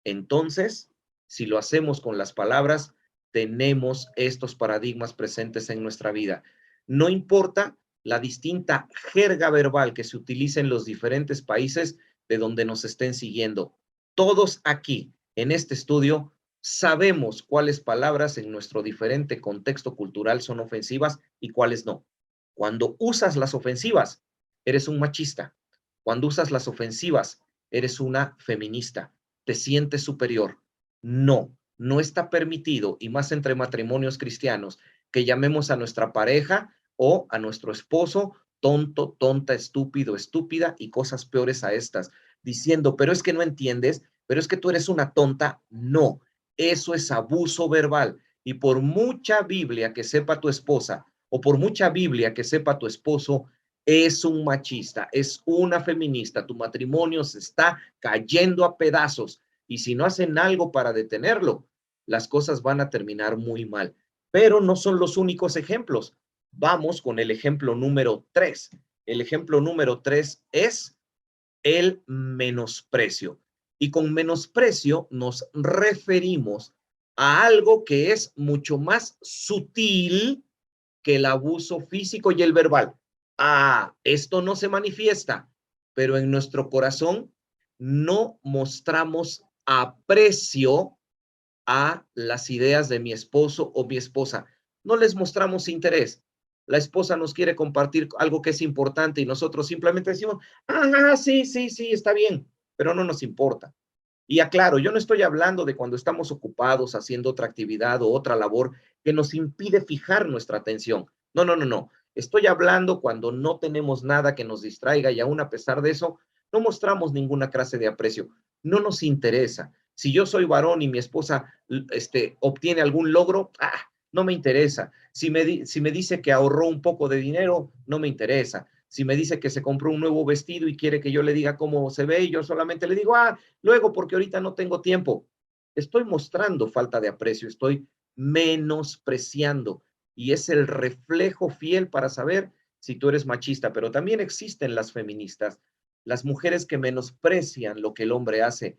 entonces, si lo hacemos con las palabras, tenemos estos paradigmas presentes en nuestra vida. No importa la distinta jerga verbal que se utiliza en los diferentes países de donde nos estén siguiendo. Todos aquí, en este estudio, sabemos cuáles palabras en nuestro diferente contexto cultural son ofensivas y cuáles no. Cuando usas las ofensivas, eres un machista. Cuando usas las ofensivas, eres una feminista. Te sientes superior. No, no está permitido, y más entre matrimonios cristianos, que llamemos a nuestra pareja o a nuestro esposo tonto, tonta, estúpido, estúpida y cosas peores a estas, diciendo, pero es que no entiendes, pero es que tú eres una tonta. No, eso es abuso verbal. Y por mucha Biblia que sepa tu esposa o por mucha Biblia que sepa tu esposo, es un machista, es una feminista, tu matrimonio se está cayendo a pedazos y si no hacen algo para detenerlo, las cosas van a terminar muy mal. Pero no son los únicos ejemplos. Vamos con el ejemplo número 3. El ejemplo número 3 es el menosprecio. Y con menosprecio nos referimos a algo que es mucho más sutil que el abuso físico y el verbal. Esto no se manifiesta, pero en nuestro corazón no mostramos aprecio a las ideas de mi esposo o mi esposa. No les mostramos interés. La esposa nos quiere compartir algo que es importante y nosotros simplemente decimos, sí, sí, sí, está bien, pero no nos importa. Y aclaro, yo no estoy hablando de cuando estamos ocupados haciendo otra actividad o otra labor que nos impide fijar nuestra atención. No, no, no, no. Estoy hablando cuando no tenemos nada que nos distraiga y aún a pesar de eso, no mostramos ninguna clase de aprecio. No nos interesa. Si yo soy varón y mi esposa obtiene algún logro, no me interesa. Si me dice que ahorró un poco de dinero, no me interesa. Si me dice que se compró un nuevo vestido y quiere que yo le diga cómo se ve, y yo solamente le digo, luego porque ahorita no tengo tiempo. Estoy mostrando falta de aprecio, estoy menospreciando, y es el reflejo fiel para saber si tú eres machista. Pero también existen las feministas, las mujeres que menosprecian lo que el hombre hace.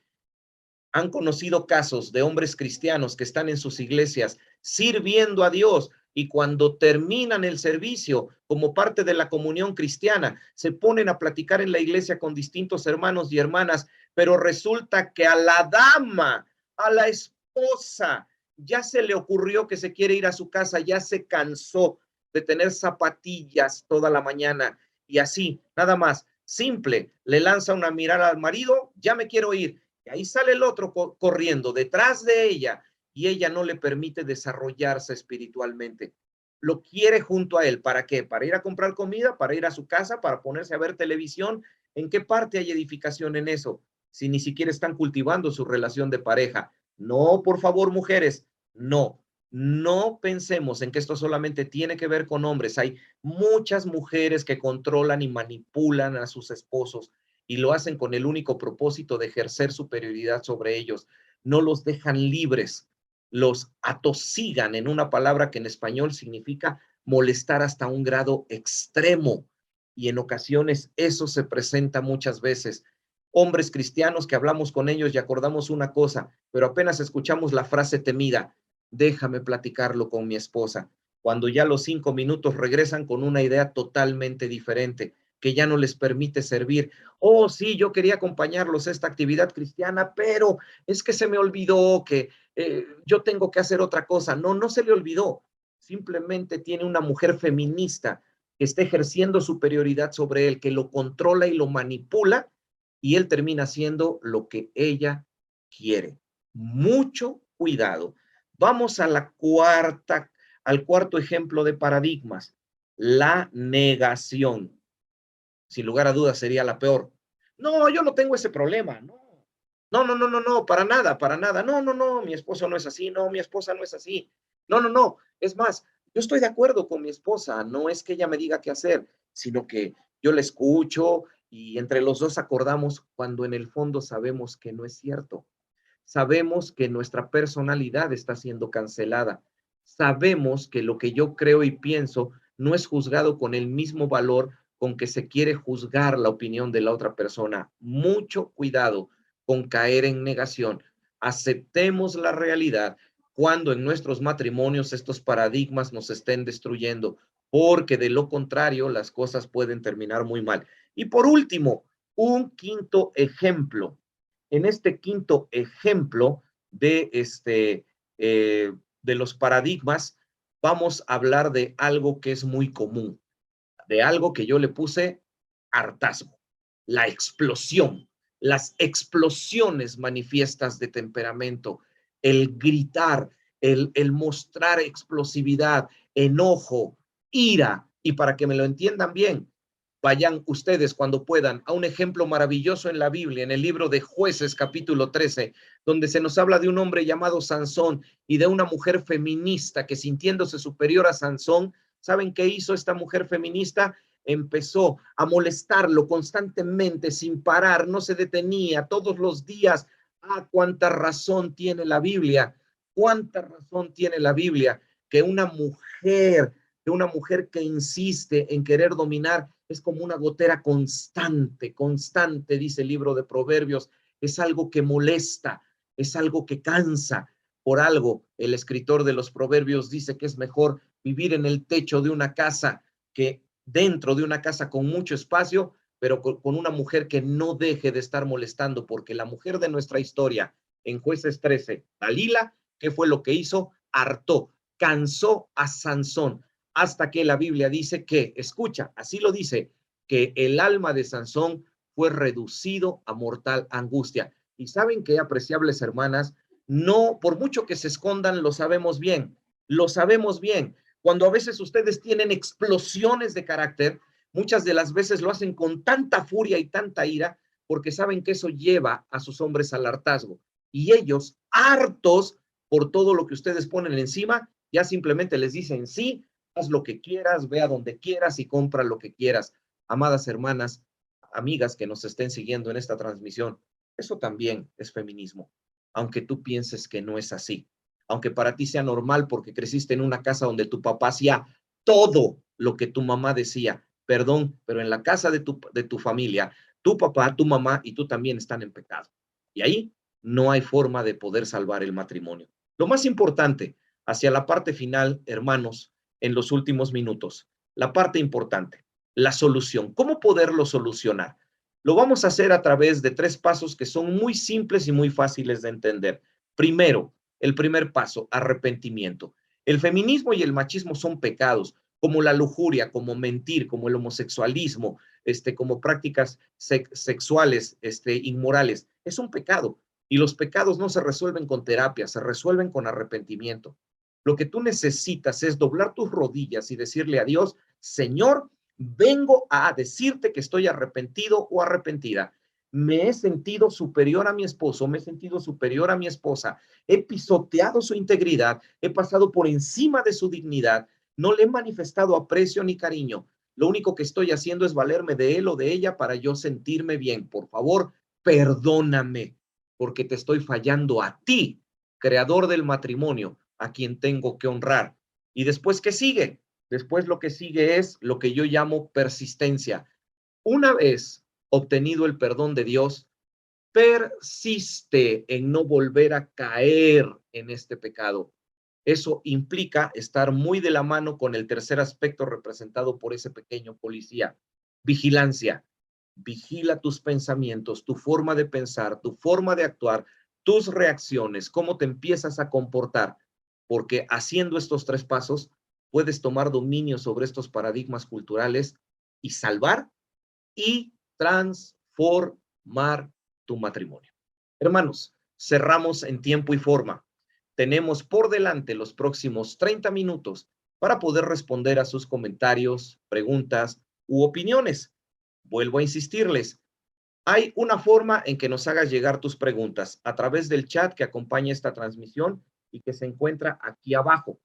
Han conocido casos de hombres cristianos que están en sus iglesias sirviendo a Dios, y cuando terminan el servicio como parte de la comunión cristiana, se ponen a platicar en la iglesia con distintos hermanos y hermanas, pero resulta que a la dama, a la esposa, ya se le ocurrió que se quiere ir a su casa, ya se cansó de tener zapatillas toda la mañana, y así, nada más, simple, le lanza una mirada al marido, ya me quiero ir. Y ahí sale el otro corriendo detrás de ella, y ella no le permite desarrollarse espiritualmente. Lo quiere junto a él. ¿Para qué? Para ir a comprar comida, para ir a su casa, para ponerse a ver televisión. ¿En qué parte hay edificación en eso? Si ni siquiera están cultivando su relación de pareja. No, por favor, mujeres, no pensemos en que esto solamente tiene que ver con hombres. Hay muchas mujeres que controlan y manipulan a sus esposos, y lo hacen con el único propósito de ejercer superioridad sobre ellos. No los dejan libres, los atosigan, en una palabra que en español significa molestar hasta un grado extremo, y en ocasiones eso se presenta muchas veces. Hombres cristianos que hablamos con ellos y acordamos una cosa, pero apenas escuchamos la frase temida, déjame platicarlo con mi esposa, cuando ya a los 5 minutos regresan con una idea totalmente diferente, que ya no les permite servir. Sí, yo quería acompañarlos a esta actividad cristiana, pero es que se me olvidó que yo tengo que hacer otra cosa. No se le olvidó. Simplemente tiene una mujer feminista que está ejerciendo superioridad sobre él, que lo controla y lo manipula, y él termina haciendo lo que ella quiere. Mucho cuidado. Vamos a al cuarto ejemplo de paradigmas, la negación. Sin lugar a dudas sería la peor. No, yo no tengo ese problema, no, para nada, para nada. No, mi esposo no es así, no, mi esposa no es así. No, es más, yo estoy de acuerdo con mi esposa, no es que ella me diga qué hacer, sino que yo la escucho y entre los dos acordamos, cuando en el fondo sabemos que no es cierto. Sabemos que nuestra personalidad está siendo cancelada. Sabemos que lo que yo creo y pienso no es juzgado con el mismo valor con que se quiere juzgar la opinión de la otra persona. Mucho cuidado con caer en negación. Aceptemos la realidad cuando en nuestros matrimonios estos paradigmas nos estén destruyendo, porque de lo contrario las cosas pueden terminar muy mal. Y por último, un quinto ejemplo. En este quinto ejemplo de los paradigmas, vamos a hablar de algo que es muy común, de algo que yo le puse hartazgo, la explosión, las explosiones manifiestas de temperamento, el gritar, el mostrar explosividad, enojo, ira. Y para que me lo entiendan bien, vayan ustedes cuando puedan a un ejemplo maravilloso en la Biblia, en el libro de Jueces capítulo 13, donde se nos habla de un hombre llamado Sansón y de una mujer feminista que, sintiéndose superior a Sansón, ¿saben qué hizo esta mujer feminista? Empezó a molestarlo constantemente, sin parar, no se detenía, todos los días. Cuánta razón tiene la Biblia, cuánta razón tiene la Biblia, que una mujer que insiste en querer dominar es como una gotera constante, dice el libro de Proverbios. Es algo que molesta, es algo que cansa. Por algo, el escritor de los Proverbios dice que es mejor vivir en el techo de una casa que dentro de una casa con mucho espacio, pero con una mujer que no deje de estar molestando, porque la mujer de nuestra historia en Jueces 13, Dalila, ¿qué fue lo que hizo? Hartó, cansó a Sansón, hasta que la Biblia dice que, escucha, así lo dice, que el alma de Sansón fue reducido a mortal angustia. Y saben que, apreciables hermanas, no, por mucho que se escondan, lo sabemos bien, lo sabemos bien. Cuando a veces ustedes tienen explosiones de carácter, muchas de las veces lo hacen con tanta furia y tanta ira, porque saben que eso lleva a sus hombres al hartazgo. Y ellos, hartos por todo lo que ustedes ponen encima, ya simplemente les dicen sí, haz lo que quieras, ve a donde quieras y compra lo que quieras. Amadas hermanas, amigas que nos estén siguiendo en esta transmisión, eso también es feminismo, aunque tú pienses que no es así, aunque para ti sea normal porque creciste en una casa donde tu papá hacía todo lo que tu mamá decía, perdón, pero en la casa de tu familia, tu papá, tu mamá y tú también están en pecado. Y ahí no hay forma de poder salvar el matrimonio. Lo más importante, hacia la parte final, hermanos, en los últimos minutos, la parte importante, la solución. ¿Cómo poderlo solucionar? Lo vamos a hacer a través de 3 pasos que son muy simples y muy fáciles de entender. Primero, el primer paso, arrepentimiento. El feminismo y el machismo son pecados, como la lujuria, como mentir, como el homosexualismo, como prácticas sexuales inmorales. Es un pecado. Y los pecados no se resuelven con terapia, se resuelven con arrepentimiento. Lo que tú necesitas es doblar tus rodillas y decirle a Dios, Señor, vengo a decirte que estoy arrepentido o arrepentida. Me he sentido superior a mi esposo, me he sentido superior a mi esposa, he pisoteado su integridad, he pasado por encima de su dignidad, no le he manifestado aprecio ni cariño. Lo único que estoy haciendo es valerme de él o de ella para yo sentirme bien. Por favor, perdóname, porque te estoy fallando a ti, creador del matrimonio, a quien tengo que honrar. ¿Y después qué sigue? Después lo que sigue es lo que yo llamo persistencia. Una vez obtenido el perdón de Dios, persiste en no volver a caer en este pecado. Eso implica estar muy de la mano con el tercer aspecto representado por ese pequeño policía. Vigilancia. Vigila tus pensamientos, tu forma de pensar, tu forma de actuar, tus reacciones, cómo te empiezas a comportar, porque haciendo estos 3 pasos puedes tomar dominio sobre estos paradigmas culturales y salvar y transformar tu matrimonio. Hermanos, cerramos en tiempo y forma. Tenemos por delante los próximos 30 minutos para poder responder a sus comentarios, preguntas u opiniones. Vuelvo a insistirles, hay una forma en que nos hagas llegar tus preguntas a través del chat que acompaña esta transmisión y que se encuentra aquí abajo.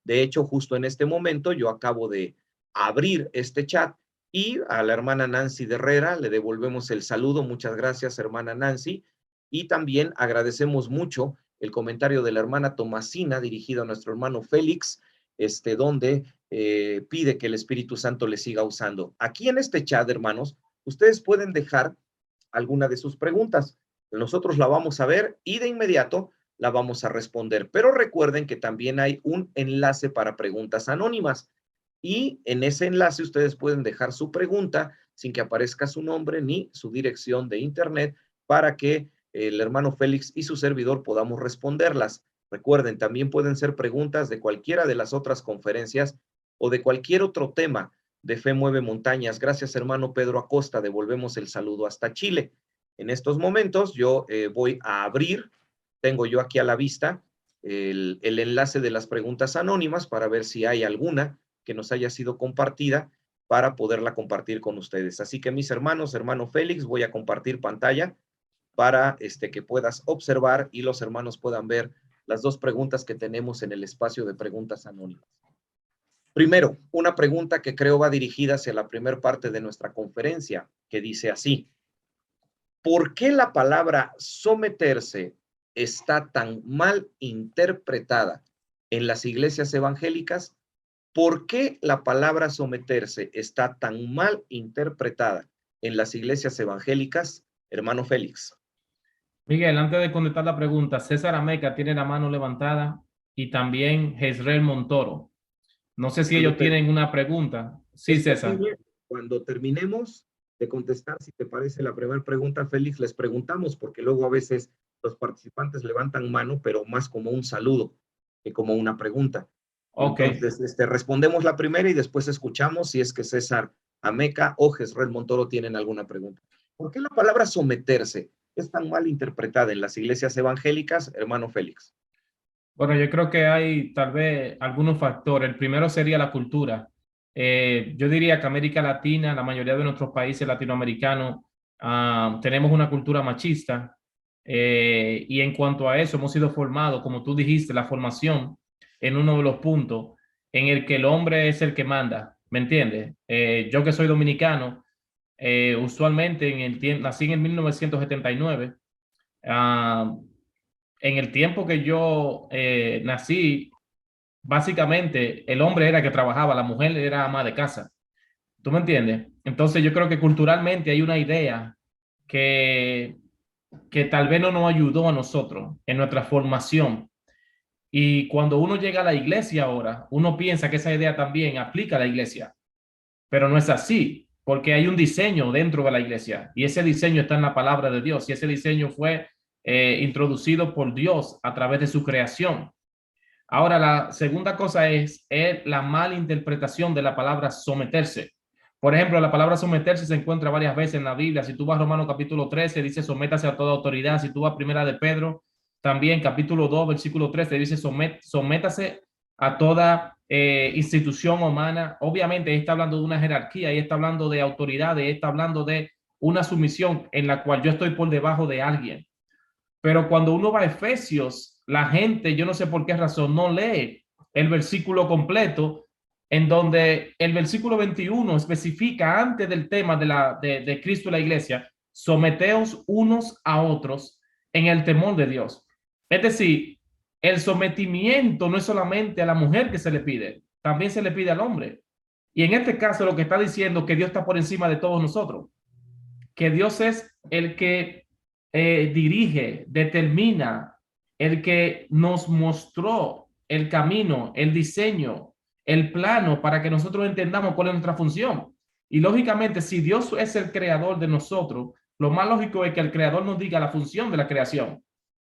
De hecho, justo en este momento yo acabo de abrir este chat y a la hermana Nancy de Herrera le devolvemos el saludo. Muchas gracias, hermana Nancy. Y también agradecemos mucho el comentario de la hermana Tomasina dirigido a nuestro hermano Félix, donde pide que el Espíritu Santo le siga usando. Aquí en este chat, hermanos, ustedes pueden dejar alguna de sus preguntas. Nosotros la vamos a ver y de inmediato la vamos a responder. Pero recuerden que también hay un enlace para preguntas anónimas y en ese enlace ustedes pueden dejar su pregunta sin que aparezca su nombre ni su dirección de internet para que el hermano Félix y su servidor podamos responderlas. Recuerden, también pueden ser preguntas de cualquiera de las otras conferencias o de cualquier otro tema de Fe Mueve Montañas. Gracias, hermano Pedro Acosta. Devolvemos el saludo hasta Chile. En estos momentos yo voy a abrir, tengo yo aquí a la vista el enlace de las preguntas anónimas para ver si hay alguna que nos haya sido compartida para poderla compartir con ustedes. Así que mis hermanos, hermano Félix, voy a compartir pantalla para que puedas observar y los hermanos puedan ver las 2 preguntas que tenemos en el espacio de preguntas anónimas. Primero, una pregunta que creo va dirigida hacia la primera parte de nuestra conferencia, que dice así: ¿por qué la palabra someterse está tan mal interpretada en las iglesias evangélicas? ¿Por qué la palabra someterse está tan mal interpretada en las iglesias evangélicas, hermano Félix? Miguel, antes de contestar la pregunta, César Ameca tiene la mano levantada y también Jezreel Montoro. No sé si ellos tienen una pregunta. Sí, Es César. posible, cuando terminemos de contestar, si te parece la primera pregunta, Félix, les preguntamos, porque luego a veces los participantes levantan mano, pero más como un saludo que como una pregunta. Ok. Entonces, respondemos la primera y después escuchamos si es que César Ameca o Jezreel Montoro tienen alguna pregunta. ¿Por qué la palabra someterse es tan mal interpretada en las iglesias evangélicas, hermano Félix? Bueno, yo creo que hay tal vez algunos factores. El primero sería la cultura. Yo diría que América Latina, la mayoría de nuestros países latinoamericanos, tenemos una cultura machista. Y en cuanto a eso, hemos sido formados, como tú dijiste, la formación en uno de los puntos en el que el hombre es el que manda. ¿Me entiendes? Yo que soy dominicano, Usualmente en el tiempo, nací en 1979. Ah, en el tiempo que yo nací, básicamente el hombre era el que trabajaba, la mujer era ama de casa. ¿Tú me entiendes? Entonces yo creo que culturalmente hay una idea que, que tal vez no nos ayudó a nosotros en nuestra formación. Y cuando uno llega a la iglesia ahora, uno piensa que esa idea también aplica a la iglesia, pero no es así, porque hay un diseño dentro de la iglesia y ese diseño está en la palabra de Dios y ese diseño fue introducido por Dios a través de su creación. Ahora, la segunda cosa es la mala interpretación de la palabra someterse. Por ejemplo, la palabra someterse se encuentra varias veces en la Biblia. Si tú vas a Romanos capítulo 13, dice sométase a toda autoridad. Si tú vas a Primera de Pedro, también capítulo 2, versículo 13, dice sométase a toda institución humana. Obviamente, ahí está hablando de una jerarquía, ahí está hablando de autoridad, ahí está hablando de una sumisión en la cual yo estoy por debajo de alguien. Pero cuando uno va a Efesios, la gente, yo no sé por qué razón, no lee el versículo completo, en donde el versículo 21 especifica antes del tema de Cristo y la iglesia, someteos unos a otros en el temor de Dios. Es decir, el sometimiento no es solamente a la mujer que se le pide, también se le pide al hombre. Y en este caso lo que está diciendo que Dios está por encima de todos nosotros, que Dios es el que dirige, determina, el que nos mostró el camino, el diseño, el plano para que nosotros entendamos cuál es nuestra función. Y lógicamente, si Dios es el creador de nosotros, lo más lógico es que el creador nos diga la función de la creación.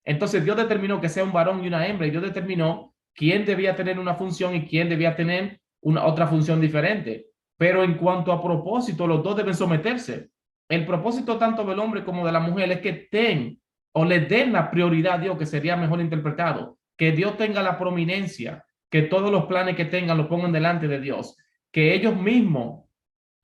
Entonces Dios determinó que sea un varón y una hembra y Dios determinó quién debía tener una función y quién debía tener una otra función diferente. Pero en cuanto a propósito, los dos deben someterse. El propósito tanto del hombre como de la mujer es que le den la prioridad a Dios, que sería mejor interpretado, que Dios tenga la prominencia, que todos los planes que tengan los pongan delante de Dios, que ellos mismos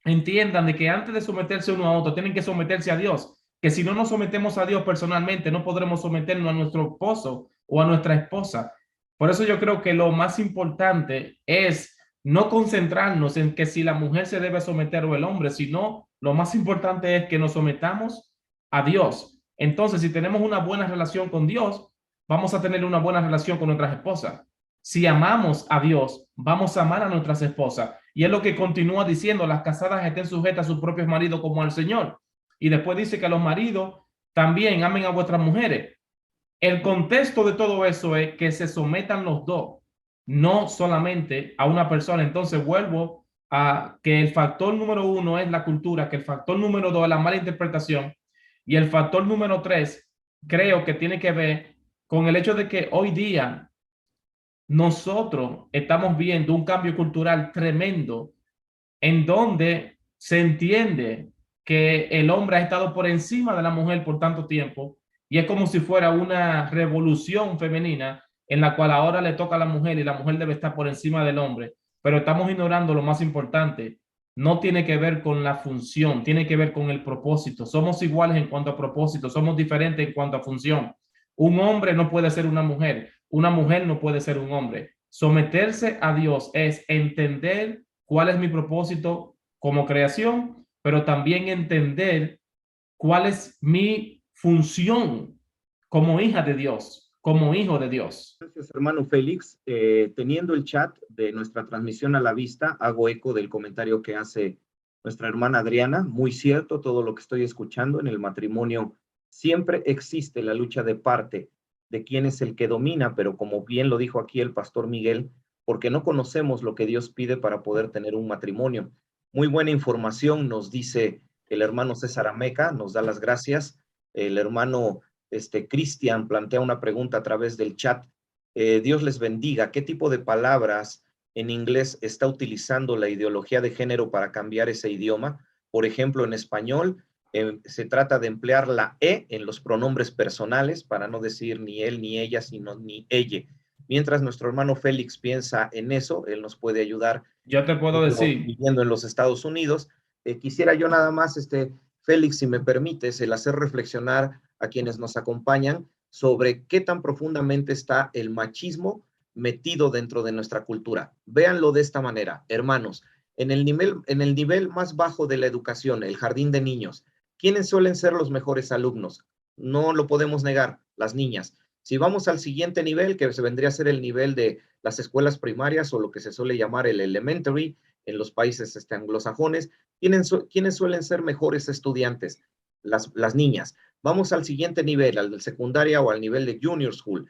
entiendan de que antes de someterse uno a otro, tienen que someterse a Dios, que si no nos sometemos a Dios personalmente, no podremos someternos a nuestro esposo o a nuestra esposa. Por eso yo creo que lo más importante es no concentrarnos en que si la mujer se debe someter o el hombre, sino lo más importante es que nos sometamos a Dios. Entonces, si tenemos una buena relación con Dios, vamos a tener una buena relación con nuestras esposas. Si amamos a Dios, vamos a amar a nuestras esposas. Y es lo que continúa diciendo, las casadas estén sujetas a sus propios maridos como al Señor. Y después dice que los maridos también amen a vuestras mujeres. El contexto de todo eso es que se sometan los dos, no solamente a una persona. Entonces vuelvo a que el factor número uno es la cultura, que el factor número dos es la mala interpretación y el factor número tres creo que tiene que ver con el hecho de que hoy día nosotros estamos viendo un cambio cultural tremendo en donde se entiende que el hombre ha estado por encima de la mujer por tanto tiempo y es como si fuera una revolución femenina en la cual ahora le toca a la mujer y la mujer debe estar por encima del hombre, pero estamos ignorando lo más importante. No tiene que ver con la función, tiene que ver con el propósito. Somos iguales en cuanto a propósito, somos diferentes en cuanto a función. Un hombre no puede ser una mujer no puede ser un hombre. Someterse a Dios es entender cuál es mi propósito como creación, pero también entender cuál es mi función como hija de Dios, como hijo de Dios. Gracias, hermano Félix. Teniendo el chat de nuestra transmisión a la vista, hago eco del comentario que hace nuestra hermana Adriana. Muy cierto todo lo que estoy escuchando. En el matrimonio siempre existe la lucha de parte de quién es el que domina, pero como bien lo dijo aquí el pastor Miguel, porque no conocemos lo que Dios pide para poder tener un matrimonio. Muy buena información nos dice el hermano César Ameca, nos da las gracias. El hermano Cristian plantea una pregunta a través del chat. Dios les bendiga. ¿Qué tipo de palabras en inglés está utilizando la ideología de género para cambiar ese idioma? Por ejemplo, en español se trata de emplear la E en los pronombres personales para no decir ni él ni ella, sino ni ella. Mientras nuestro hermano Félix piensa en eso, él nos puede ayudar. Yo te puedo decir, Viviendo en los Estados Unidos. Quisiera yo nada más, Félix, si me permites, el hacer reflexionar a quienes nos acompañan sobre qué tan profundamente está el machismo metido dentro de nuestra cultura. Véanlo de esta manera, hermanos. En el nivel más bajo de la educación, el jardín de niños, ¿quiénes suelen ser los mejores alumnos? No lo podemos negar, las niñas. Si vamos al siguiente nivel, que se vendría a ser el nivel de las escuelas primarias o lo que se suele llamar el elementary en los países anglosajones, ¿quiénes suelen ser mejores estudiantes? Las niñas. Vamos al siguiente nivel, al de secundaria o al nivel de junior school.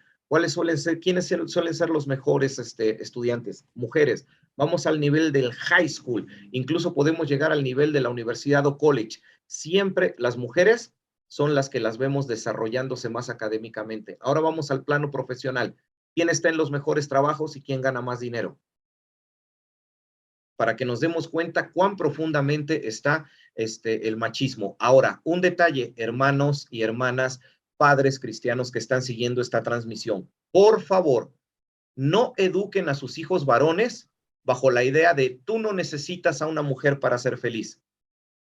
¿Quiénes suelen ser los mejores estudiantes? Mujeres. Vamos al nivel del high school. Incluso podemos llegar al nivel de la universidad o college. Siempre las mujeres son las que las vemos desarrollándose más académicamente. Ahora vamos al plano profesional. ¿Quién está en los mejores trabajos y quién gana más dinero? Para que nos demos cuenta cuán profundamente está el machismo. Ahora, un detalle, hermanos y hermanas, padres cristianos que están siguiendo esta transmisión. Por favor, no eduquen a sus hijos varones bajo la idea de tú no necesitas a una mujer para ser feliz.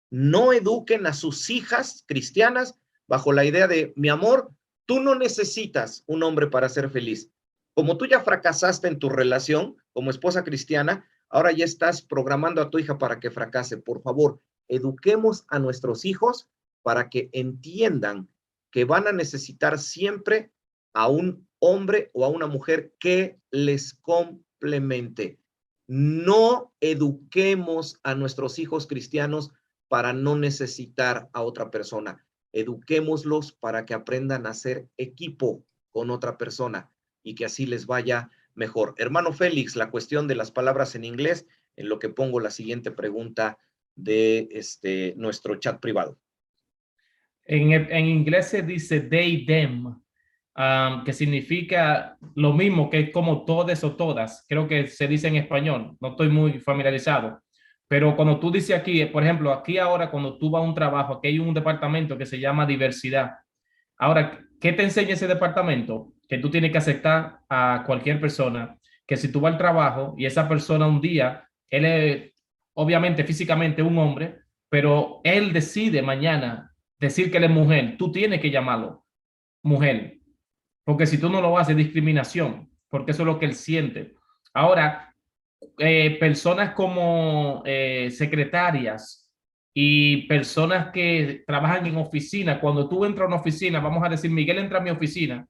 No eduquen a sus hijas cristianas bajo la idea de, mi amor, tú no necesitas un hombre para ser feliz. Como tú ya fracasaste en tu relación como esposa cristiana, ahora ya estás programando a tu hija para que fracase. Por favor, eduquemos a nuestros hijos para que entiendan que van a necesitar siempre a un hombre o a una mujer que les complemente. No eduquemos a nuestros hijos cristianos para no necesitar a otra persona. Eduquémoslos para que aprendan a ser equipo con otra persona y que así les vaya mejor. Hermano Félix, la cuestión de las palabras en inglés, en lo que pongo la siguiente pregunta de nuestro chat privado. En inglés se dice they, them, que significa lo mismo que como todes o todas. Creo que se dice en español, no estoy muy familiarizado. Pero cuando tú dices aquí, por ejemplo, aquí ahora cuando tú vas a un trabajo, aquí hay un departamento que se llama diversidad. Ahora, ¿qué te enseña ese departamento? Que tú tienes que aceptar a cualquier persona, que si tú vas al trabajo y esa persona un día, él es obviamente físicamente un hombre, pero él decide mañana decir que él es mujer, tú tienes que llamarlo mujer, porque si tú no lo haces, discriminación, porque eso es lo que él siente. Ahora, personas como secretarias y personas que trabajan en oficina, cuando tú entras a una oficina, vamos a decir, Miguel entra a mi oficina,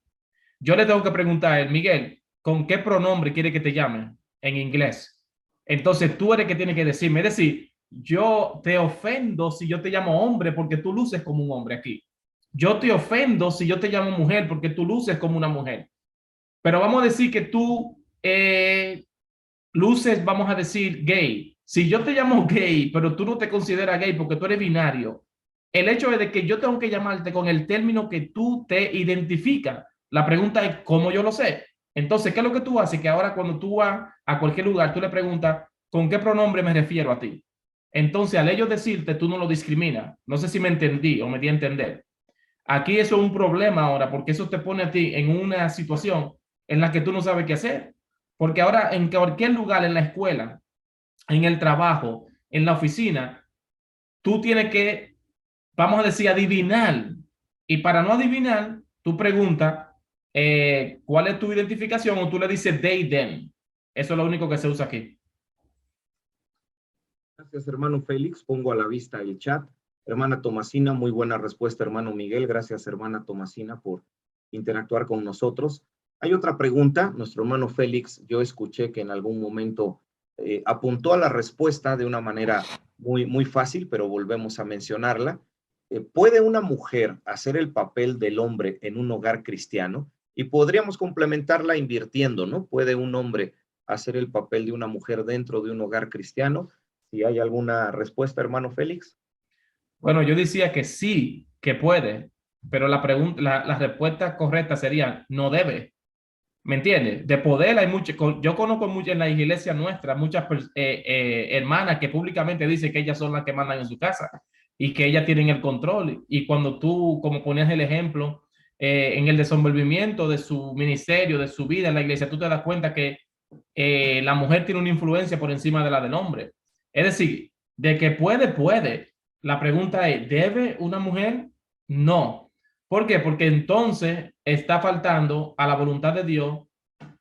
yo le tengo que preguntar a él, Miguel, ¿con qué pronombre quiere que te llame en inglés? Entonces tú eres que tiene que decirme, es decir, yo te ofendo si yo te llamo hombre porque tú luces como un hombre aquí. Yo te ofendo si yo te llamo mujer porque tú luces como una mujer. Pero vamos a decir que tú luces, vamos a decir, gay. Si yo te llamo gay, pero tú no te consideras gay porque tú eres binario, el hecho es de que yo tengo que llamarte con el término que tú te identificas. La pregunta es, ¿cómo yo lo sé? Entonces, ¿qué es lo que tú haces? Que ahora cuando tú vas a cualquier lugar, tú le preguntas, ¿con qué pronombre me refiero a ti? Entonces, al ellos decirte, tú no lo discriminas. No sé si me entendí o me di a entender. Aquí eso es un problema ahora, porque eso te pone a ti en una situación en la que tú no sabes qué hacer. Porque ahora en cualquier lugar, en la escuela, en el trabajo, en la oficina, tú tienes que, vamos a decir, adivinar. Y para no adivinar, tú preguntas cuál es tu identificación o tú le dices they, them. Eso es lo único que se usa aquí. Gracias, hermano Félix. Pongo a la vista el chat. Hermana Tomasina, muy buena respuesta, hermano Miguel. Gracias, hermana Tomasina, por interactuar con nosotros. Hay otra pregunta. Nuestro hermano Félix, yo escuché que en algún momento apuntó a la respuesta de una manera muy fácil, pero volvemos a mencionarla. ¿Puede una mujer hacer el papel del hombre en un hogar cristiano? Y podríamos complementarla invirtiendo, ¿no? ¿Puede un hombre hacer el papel de una mujer dentro de un hogar cristiano? Si hay alguna respuesta, hermano Félix. Bueno, yo decía que sí, que puede, pero la pregunta, la respuesta correcta sería no debe. ¿Me entiendes? De poder hay mucho. Yo conozco mucho en la iglesia nuestra, muchas hermanas que públicamente dicen que ellas son las que mandan en su casa y que ellas tienen el control. Y cuando tú, como ponías el ejemplo, en el desenvolvimiento de su ministerio, de su vida en la iglesia, tú te das cuenta que la mujer tiene una influencia por encima de la del hombre. Es decir, de que puede, puede. La pregunta es, ¿debe una mujer? No. ¿Por qué? Porque entonces está faltando a la voluntad de Dios,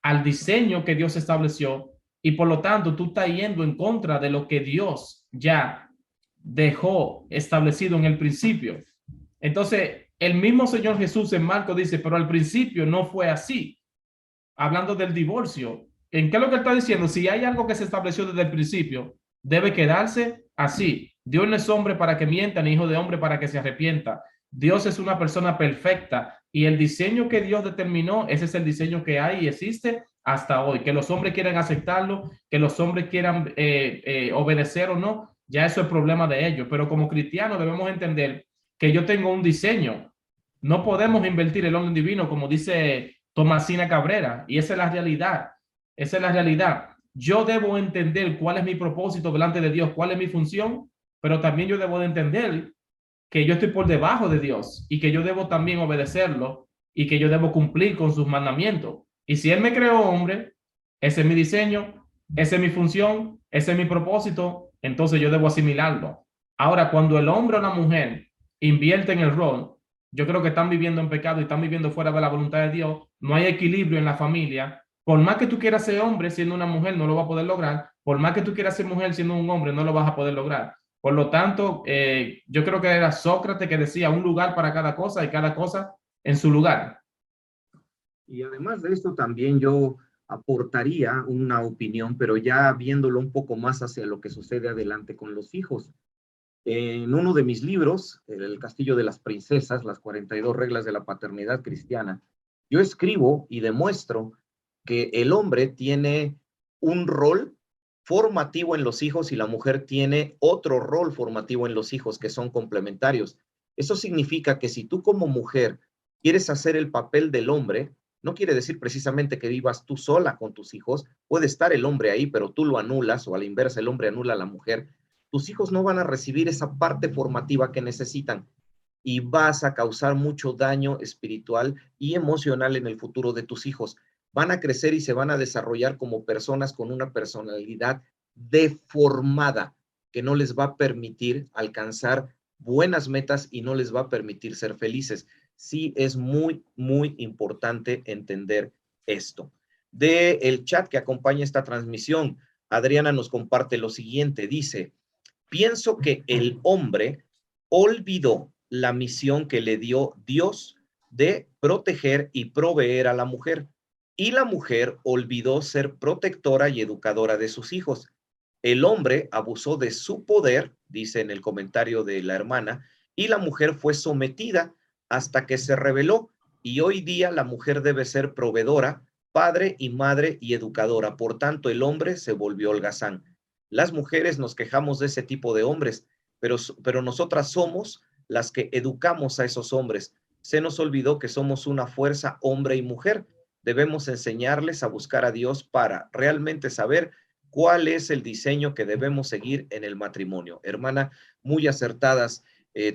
al diseño que Dios estableció y por lo tanto tú estás yendo en contra de lo que Dios ya dejó establecido en el principio. Entonces, el mismo Señor Jesús en Marcos dice, pero al principio no fue así, hablando del divorcio. ¿En qué es lo que está diciendo? Si hay algo que se estableció desde el principio, debe quedarse así. Dios no es hombre para que mienta, ni hijo de hombre para que se arrepienta. Dios es una persona perfecta y el diseño que Dios determinó, ese es el diseño que hay y existe hasta hoy. Que los hombres quieran aceptarlo, que los hombres quieran obedecer o no, ya eso es problema de ellos. Pero como cristianos debemos entender que yo tengo un diseño. No podemos invertir el orden divino, como dice Tomasina Cabrera, y esa es la realidad. Esa es la realidad. Yo debo entender cuál es mi propósito delante de Dios, cuál es mi función, pero también yo debo de entender que yo estoy por debajo de Dios y que yo debo también obedecerlo y que yo debo cumplir con sus mandamientos. Y si Él me creó hombre, ese es mi diseño, esa es mi función, ese es mi propósito, entonces yo debo asimilarlo. Ahora, cuando el hombre o la mujer invierte en el rol, yo creo que están viviendo en pecado y están viviendo fuera de la voluntad de Dios, no hay equilibrio en la familia. Por más que tú quieras ser hombre siendo una mujer, no lo vas a poder lograr. Por más que tú quieras ser mujer siendo un hombre, no lo vas a poder lograr. Por lo tanto, yo creo que era Sócrates que decía un lugar para cada cosa y cada cosa en su lugar. Y además de esto también yo aportaría una opinión, pero ya viéndolo un poco más hacia lo que sucede adelante con los hijos. En uno de mis libros, El Castillo de las Princesas, las 42 reglas de la paternidad cristiana, yo escribo y demuestro que el hombre tiene un rol formativo en los hijos y la mujer tiene otro rol formativo en los hijos que son complementarios. Eso significa que si tú como mujer quieres hacer el papel del hombre, no quiere decir precisamente que vivas tú sola con tus hijos, puede estar el hombre ahí, pero tú lo anulas, o a la inversa, el hombre anula a la mujer. Tus hijos no van a recibir esa parte formativa que necesitan y vas a causar mucho daño espiritual y emocional en el futuro de tus hijos. Van a crecer y se van a desarrollar como personas con una personalidad deformada que no les va a permitir alcanzar buenas metas y no les va a permitir ser felices. Sí es muy, muy importante entender esto. El chat que acompaña esta transmisión, Adriana nos comparte lo siguiente, dice: pienso que el hombre olvidó la misión que le dio Dios de proteger y proveer a la mujer, y la mujer olvidó ser protectora y educadora de sus hijos. El hombre abusó de su poder, dice en el comentario de la hermana, y la mujer fue sometida hasta que se rebeló, y hoy día la mujer debe ser proveedora, padre y madre y educadora. Por tanto, el hombre se volvió holgazán. Las mujeres nos quejamos de ese tipo de hombres, pero nosotras somos las que educamos a esos hombres. Se nos olvidó que somos una fuerza hombre y mujer. Debemos enseñarles a buscar a Dios para realmente saber cuál es el diseño que debemos seguir en el matrimonio. Hermana, muy acertadas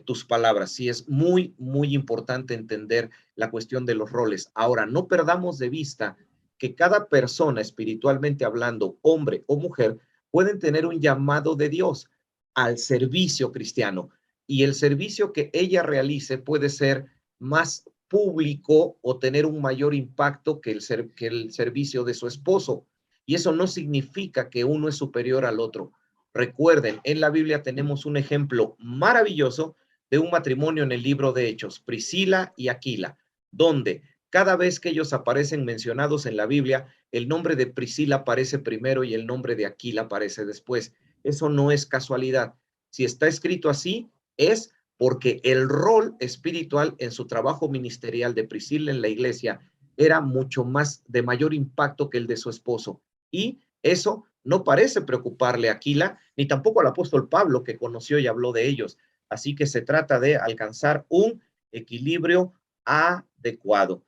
tus palabras. Sí, es muy, muy importante entender la cuestión de los roles. Ahora, no perdamos de vista que cada persona, espiritualmente hablando, hombre o mujer, pueden tener un llamado de Dios al servicio cristiano, y el servicio que ella realice puede ser más público o tener un mayor impacto que el servicio de su esposo. Y eso no significa que uno es superior al otro. Recuerden, en la Biblia tenemos un ejemplo maravilloso de un matrimonio en el libro de Hechos, Priscila y Aquila, donde cada vez que ellos aparecen mencionados en la Biblia, el nombre de Priscila aparece primero y el nombre de Aquila aparece después. Eso no es casualidad. Si está escrito así, es porque el rol espiritual en su trabajo ministerial de Priscila en la iglesia era mucho más de mayor impacto que el de su esposo. Y eso no parece preocuparle a Aquila, ni tampoco al apóstol Pablo, que conoció y habló de ellos. Así que se trata de alcanzar un equilibrio adecuado.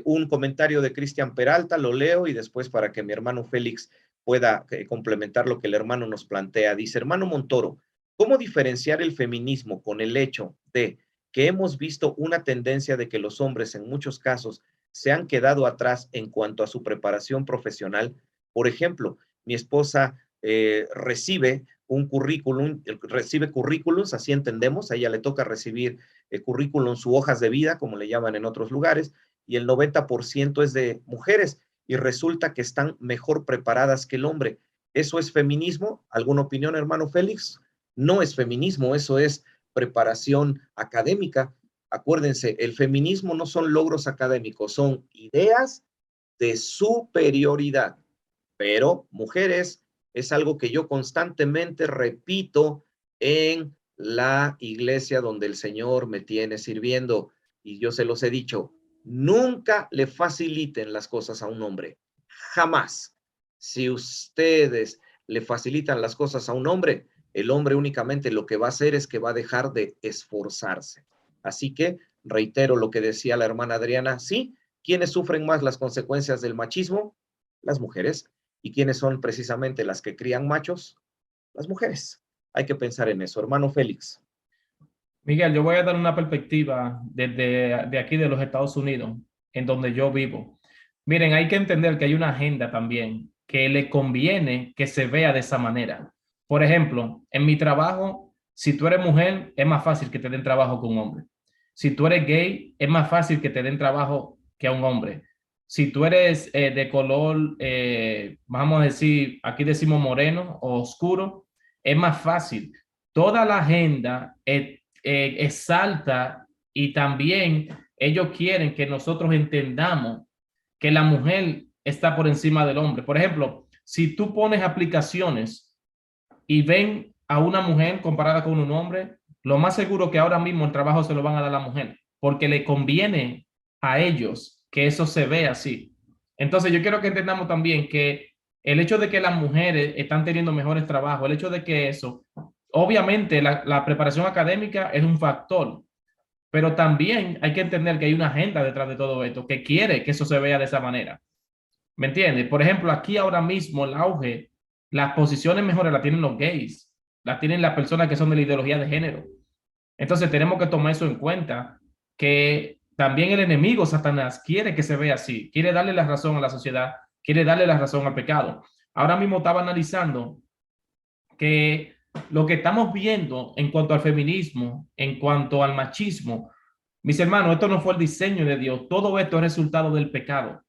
Un comentario de Cristian Peralta, lo leo y después para que mi hermano Félix pueda complementar lo que el hermano nos plantea. Dice: hermano Montoro, ¿cómo diferenciar el feminismo con el hecho de que hemos visto una tendencia de que los hombres en muchos casos se han quedado atrás en cuanto a su preparación profesional? Por ejemplo, mi esposa recibe currículums, así entendemos, a ella le toca recibir currículums u hojas de vida, como le llaman en otros lugares, y el 90% es de mujeres. y resulta que están mejor preparadas que el hombre. ¿Eso es feminismo? ¿Alguna opinión, hermano Félix? No es feminismo, eso es preparación académica. Acuérdense, el feminismo no son logros académicos, son ideas de superioridad. Pero, mujeres, es algo que yo constantemente repito en la iglesia donde el Señor me tiene sirviendo. Y yo se los he dicho, nunca le faciliten las cosas a un hombre. Jamás. Si ustedes le facilitan las cosas a un hombre, el hombre únicamente lo que va a hacer es que va a dejar de esforzarse. Así que reitero lo que decía la hermana Adriana, sí, ¿quiénes sufren más las consecuencias del machismo? Las mujeres. ¿Y quiénes son precisamente las que crían machos? Las mujeres. Hay que pensar en eso. Hermano Félix. Miguel, yo voy a dar una perspectiva desde de aquí de los Estados Unidos, en donde yo vivo. Miren, hay que entender que hay una agenda también que le conviene que se vea de esa manera. Por ejemplo, en mi trabajo, si tú eres mujer, es más fácil que te den trabajo que un hombre. Si tú eres gay, es más fácil que te den trabajo que a un hombre. Si tú eres de color, vamos a decir, aquí decimos moreno o oscuro, es más fácil. Toda la agenda exalta y también ellos quieren que nosotros entendamos que la mujer está por encima del hombre. Por ejemplo, si tú pones aplicaciones y ven a una mujer comparada con un hombre, lo más seguro que ahora mismo el trabajo se lo van a dar a la mujer, porque le conviene a ellos que eso se vea así. Entonces yo quiero que entendamos también que el hecho de que las mujeres están teniendo mejores trabajos, el hecho de que eso, obviamente la preparación académica es un factor, pero también hay que entender que hay una agenda detrás de todo esto que quiere que eso se vea de esa manera. ¿Me entiendes? Por ejemplo, aquí ahora mismo el auge, las posiciones mejores las tienen los gays, las tienen las personas que son de la ideología de género. Entonces tenemos que tomar eso en cuenta, que también el enemigo, Satanás, quiere que se vea así, quiere darle la razón a la sociedad, quiere darle la razón al pecado. Ahora mismo estaba analizando que lo que estamos viendo en cuanto al feminismo, en cuanto al machismo, mis hermanos, esto no fue el diseño de Dios, todo esto es resultado del pecado.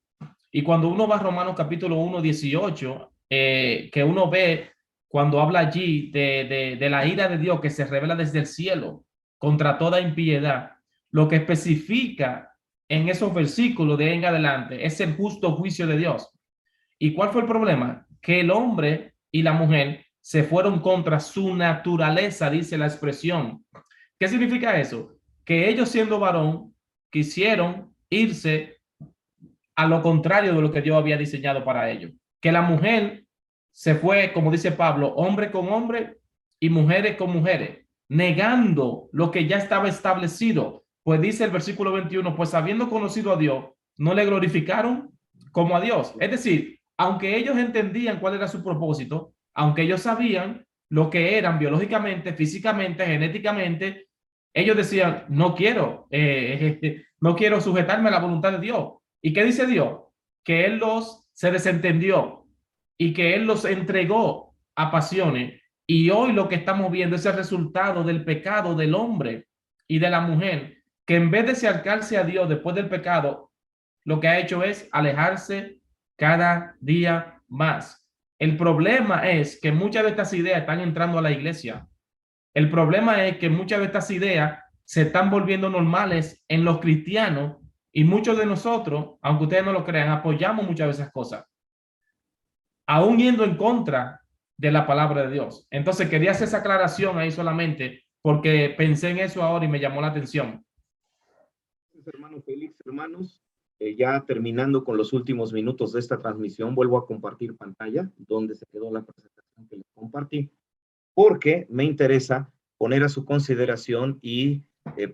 Y cuando uno va a Romanos capítulo 1, 18, que uno ve cuando habla allí de la ira de Dios que se revela desde el cielo contra toda impiedad, lo que especifica en esos versículos de ahí en adelante es el justo juicio de Dios. ¿Y cuál fue el problema? Que el hombre y la mujer se fueron contra su naturaleza, dice la expresión. ¿Qué significa eso? Que ellos siendo varón quisieron irse a lo contrario de lo que Dios había diseñado para ellos. Que la mujer se fue, como dice Pablo, hombre con hombre y mujeres con mujeres, negando lo que ya estaba establecido. Pues dice el versículo 21, pues habiendo conocido a Dios, no le glorificaron como a Dios. Es decir, aunque ellos entendían cuál era su propósito, aunque ellos sabían lo que eran biológicamente, físicamente, genéticamente, ellos decían, no quiero sujetarme a la voluntad de Dios. ¿Y qué dice Dios? Que Él se desentendió y que Él los entregó a pasiones. Y hoy lo que estamos viendo es el resultado del pecado del hombre y de la mujer, que en vez de acercarse a Dios después del pecado, lo que ha hecho es alejarse cada día más. El problema es que muchas de estas ideas están entrando a la iglesia. El problema es que muchas de estas ideas se están volviendo normales en los cristianos y muchos de nosotros, aunque ustedes no lo crean, apoyamos muchas de esas cosas, aún yendo en contra de la palabra de Dios. Entonces quería hacer esa aclaración ahí solamente porque pensé en eso ahora y me llamó la atención. Hermano Félix, hermanos, ya terminando con los últimos minutos de esta transmisión, vuelvo a compartir pantalla donde se quedó la presentación que les compartí, porque me interesa poner a su consideración y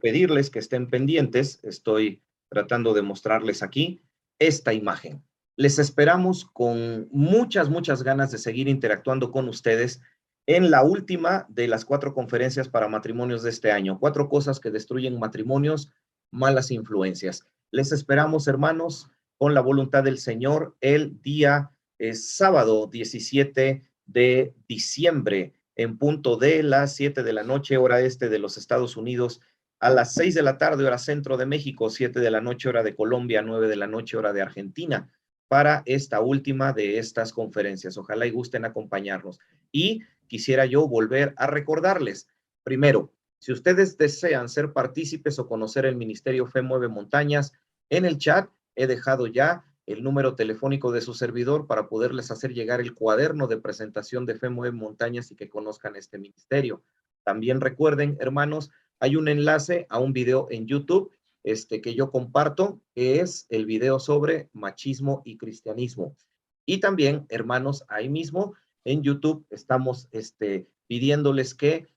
pedirles que estén pendientes. Estoy tratando de mostrarles aquí esta imagen. Les esperamos con muchas, muchas ganas de seguir interactuando con ustedes en la última de las 4 conferencias para matrimonios de este año. 4 cosas que destruyen matrimonios, malas influencias. Les esperamos, hermanos, con la voluntad del Señor, el día sábado 17 de diciembre, en punto de las 7 de la noche, hora este de los Estados Unidos, a las 6 de la tarde, hora centro de México, 7 de la noche, hora de Colombia, 9 de la noche, hora de Argentina, para esta última de estas conferencias. Ojalá y gusten acompañarnos. Y quisiera yo volver a recordarles, primero, si ustedes desean ser partícipes o conocer el Ministerio Fe Mueve Montañas, en el chat he dejado ya el número telefónico de su servidor para poderles hacer llegar el cuaderno de presentación de Fe Mueve Montañas y que conozcan este ministerio. También recuerden, hermanos, hay un enlace a un video en YouTube que yo comparto, que es el video sobre machismo y cristianismo. Y también, hermanos, ahí mismo en YouTube estamos pidiéndoles que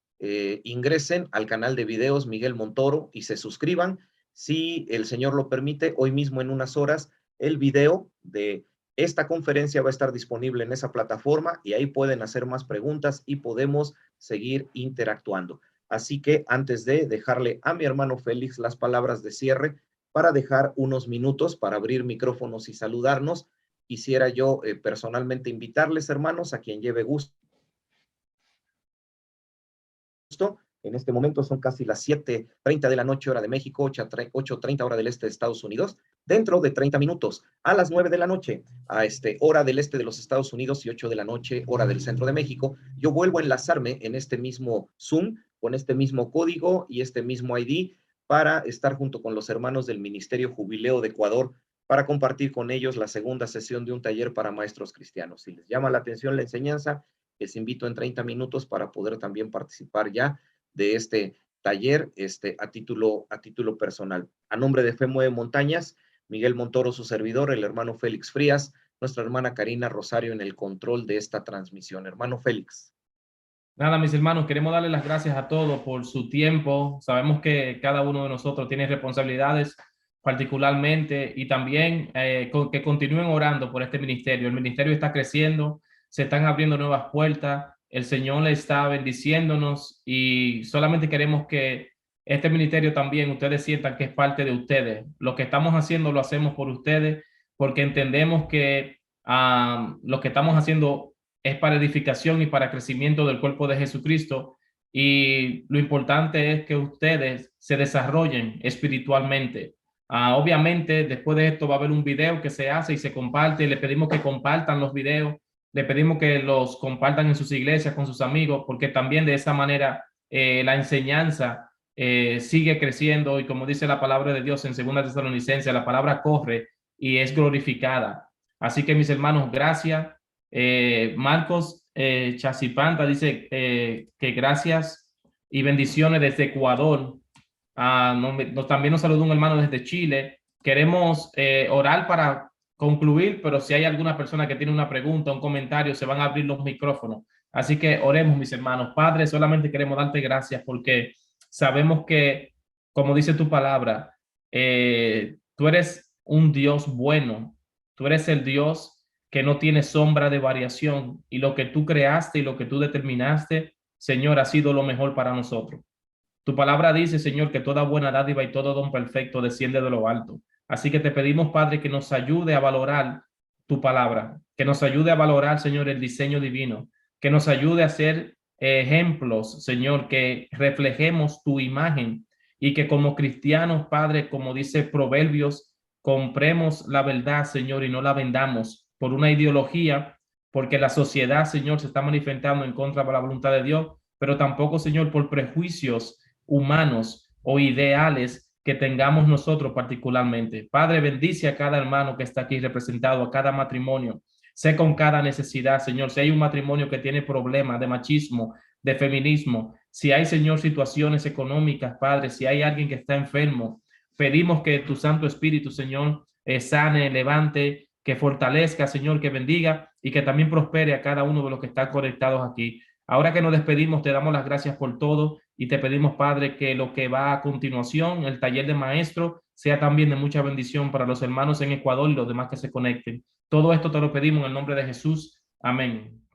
ingresen al canal de videos Miguel Montoro y se suscriban. Si el Señor lo permite, hoy mismo en unas horas, el video de esta conferencia va a estar disponible en esa plataforma y ahí pueden hacer más preguntas y podemos seguir interactuando. Así que antes de dejarle a mi hermano Félix las palabras de cierre, para dejar unos minutos para abrir micrófonos y saludarnos, quisiera yo personalmente invitarles, hermanos, a quien lleve gusto. En este momento son casi las 7:30 de la noche, hora de México, 8:30 hora del este de Estados Unidos. Dentro de 30 minutos, a las 9 de la noche, hora del este de los Estados Unidos y 8 de la noche, hora del centro de México, yo vuelvo a enlazarme en este mismo Zoom, con este mismo código y este mismo ID, para estar junto con los hermanos del Ministerio Jubileo de Ecuador, para compartir con ellos la segunda sesión de un taller para maestros cristianos. Si les llama la atención la enseñanza, les invito en 30 minutos para poder también participar ya de este taller a título personal. A nombre de Fe Mueve Montañas, Miguel Montoro, su servidor, el hermano Félix Frías, nuestra hermana Karina Rosario en el control de esta transmisión. Hermano Félix. Nada, mis hermanos, queremos darle las gracias a todos por su tiempo. Sabemos que cada uno de nosotros tiene responsabilidades particularmente y también que continúen orando por este ministerio. El ministerio está creciendo, se están abriendo nuevas puertas, el Señor le está bendiciéndonos y solamente queremos que este ministerio también ustedes sientan que es parte de ustedes. Lo que estamos haciendo lo hacemos por ustedes porque entendemos que lo que estamos haciendo es para edificación y para crecimiento del cuerpo de Jesucristo. Y lo importante es que ustedes se desarrollen espiritualmente. Obviamente, después de esto va a haber un video que se hace y se comparte. Le pedimos que compartan los videos. Le pedimos que los compartan en sus iglesias, con sus amigos, porque también de esa manera la enseñanza sigue creciendo. Y como dice la palabra de Dios en 2 Tesalonicenses, la palabra corre y es glorificada. Así que, mis hermanos, gracias. Marcos Chasipanta dice que gracias y bendiciones desde Ecuador. También nos saludó un hermano desde Chile. Queremos orar para concluir, pero si hay alguna persona que tiene una pregunta, un comentario, se van a abrir los micrófonos. Así que oremos, mis hermanos. Padre, solamente queremos darte gracias porque sabemos que, como dice tu palabra, tú eres un Dios bueno. Tú eres el Dios que no tiene sombra de variación y lo que tú creaste y lo que tú determinaste, Señor, ha sido lo mejor para nosotros. Tu palabra dice, Señor, que toda buena dádiva y todo don perfecto desciende de lo alto. Así que te pedimos, Padre, que nos ayude a valorar tu palabra, que nos ayude a valorar, Señor, el diseño divino, que nos ayude a ser ejemplos, Señor, que reflejemos tu imagen y que como cristianos, Padre, como dice Proverbios, compremos la verdad, Señor, y no la vendamos por una ideología, porque la sociedad, Señor, se está manifestando en contra de la voluntad de Dios, pero tampoco, Señor, por prejuicios humanos o ideales que tengamos nosotros particularmente. Padre, bendice a cada hermano que está aquí representado, a cada matrimonio. Sé con cada necesidad, Señor. Si hay un matrimonio que tiene problemas de machismo, de feminismo, si hay, Señor, situaciones económicas, Padre, si hay alguien que está enfermo, pedimos que tu Santo Espíritu, Señor, sane, levante, que fortalezca, Señor, que bendiga y que también prospere a cada uno de los que están conectados aquí. Ahora que nos despedimos, te damos las gracias por todo y te pedimos, Padre, que lo que va a continuación, el taller de maestro, sea también de mucha bendición para los hermanos en Ecuador y los demás que se conecten. Todo esto te lo pedimos en el nombre de Jesús. Amén.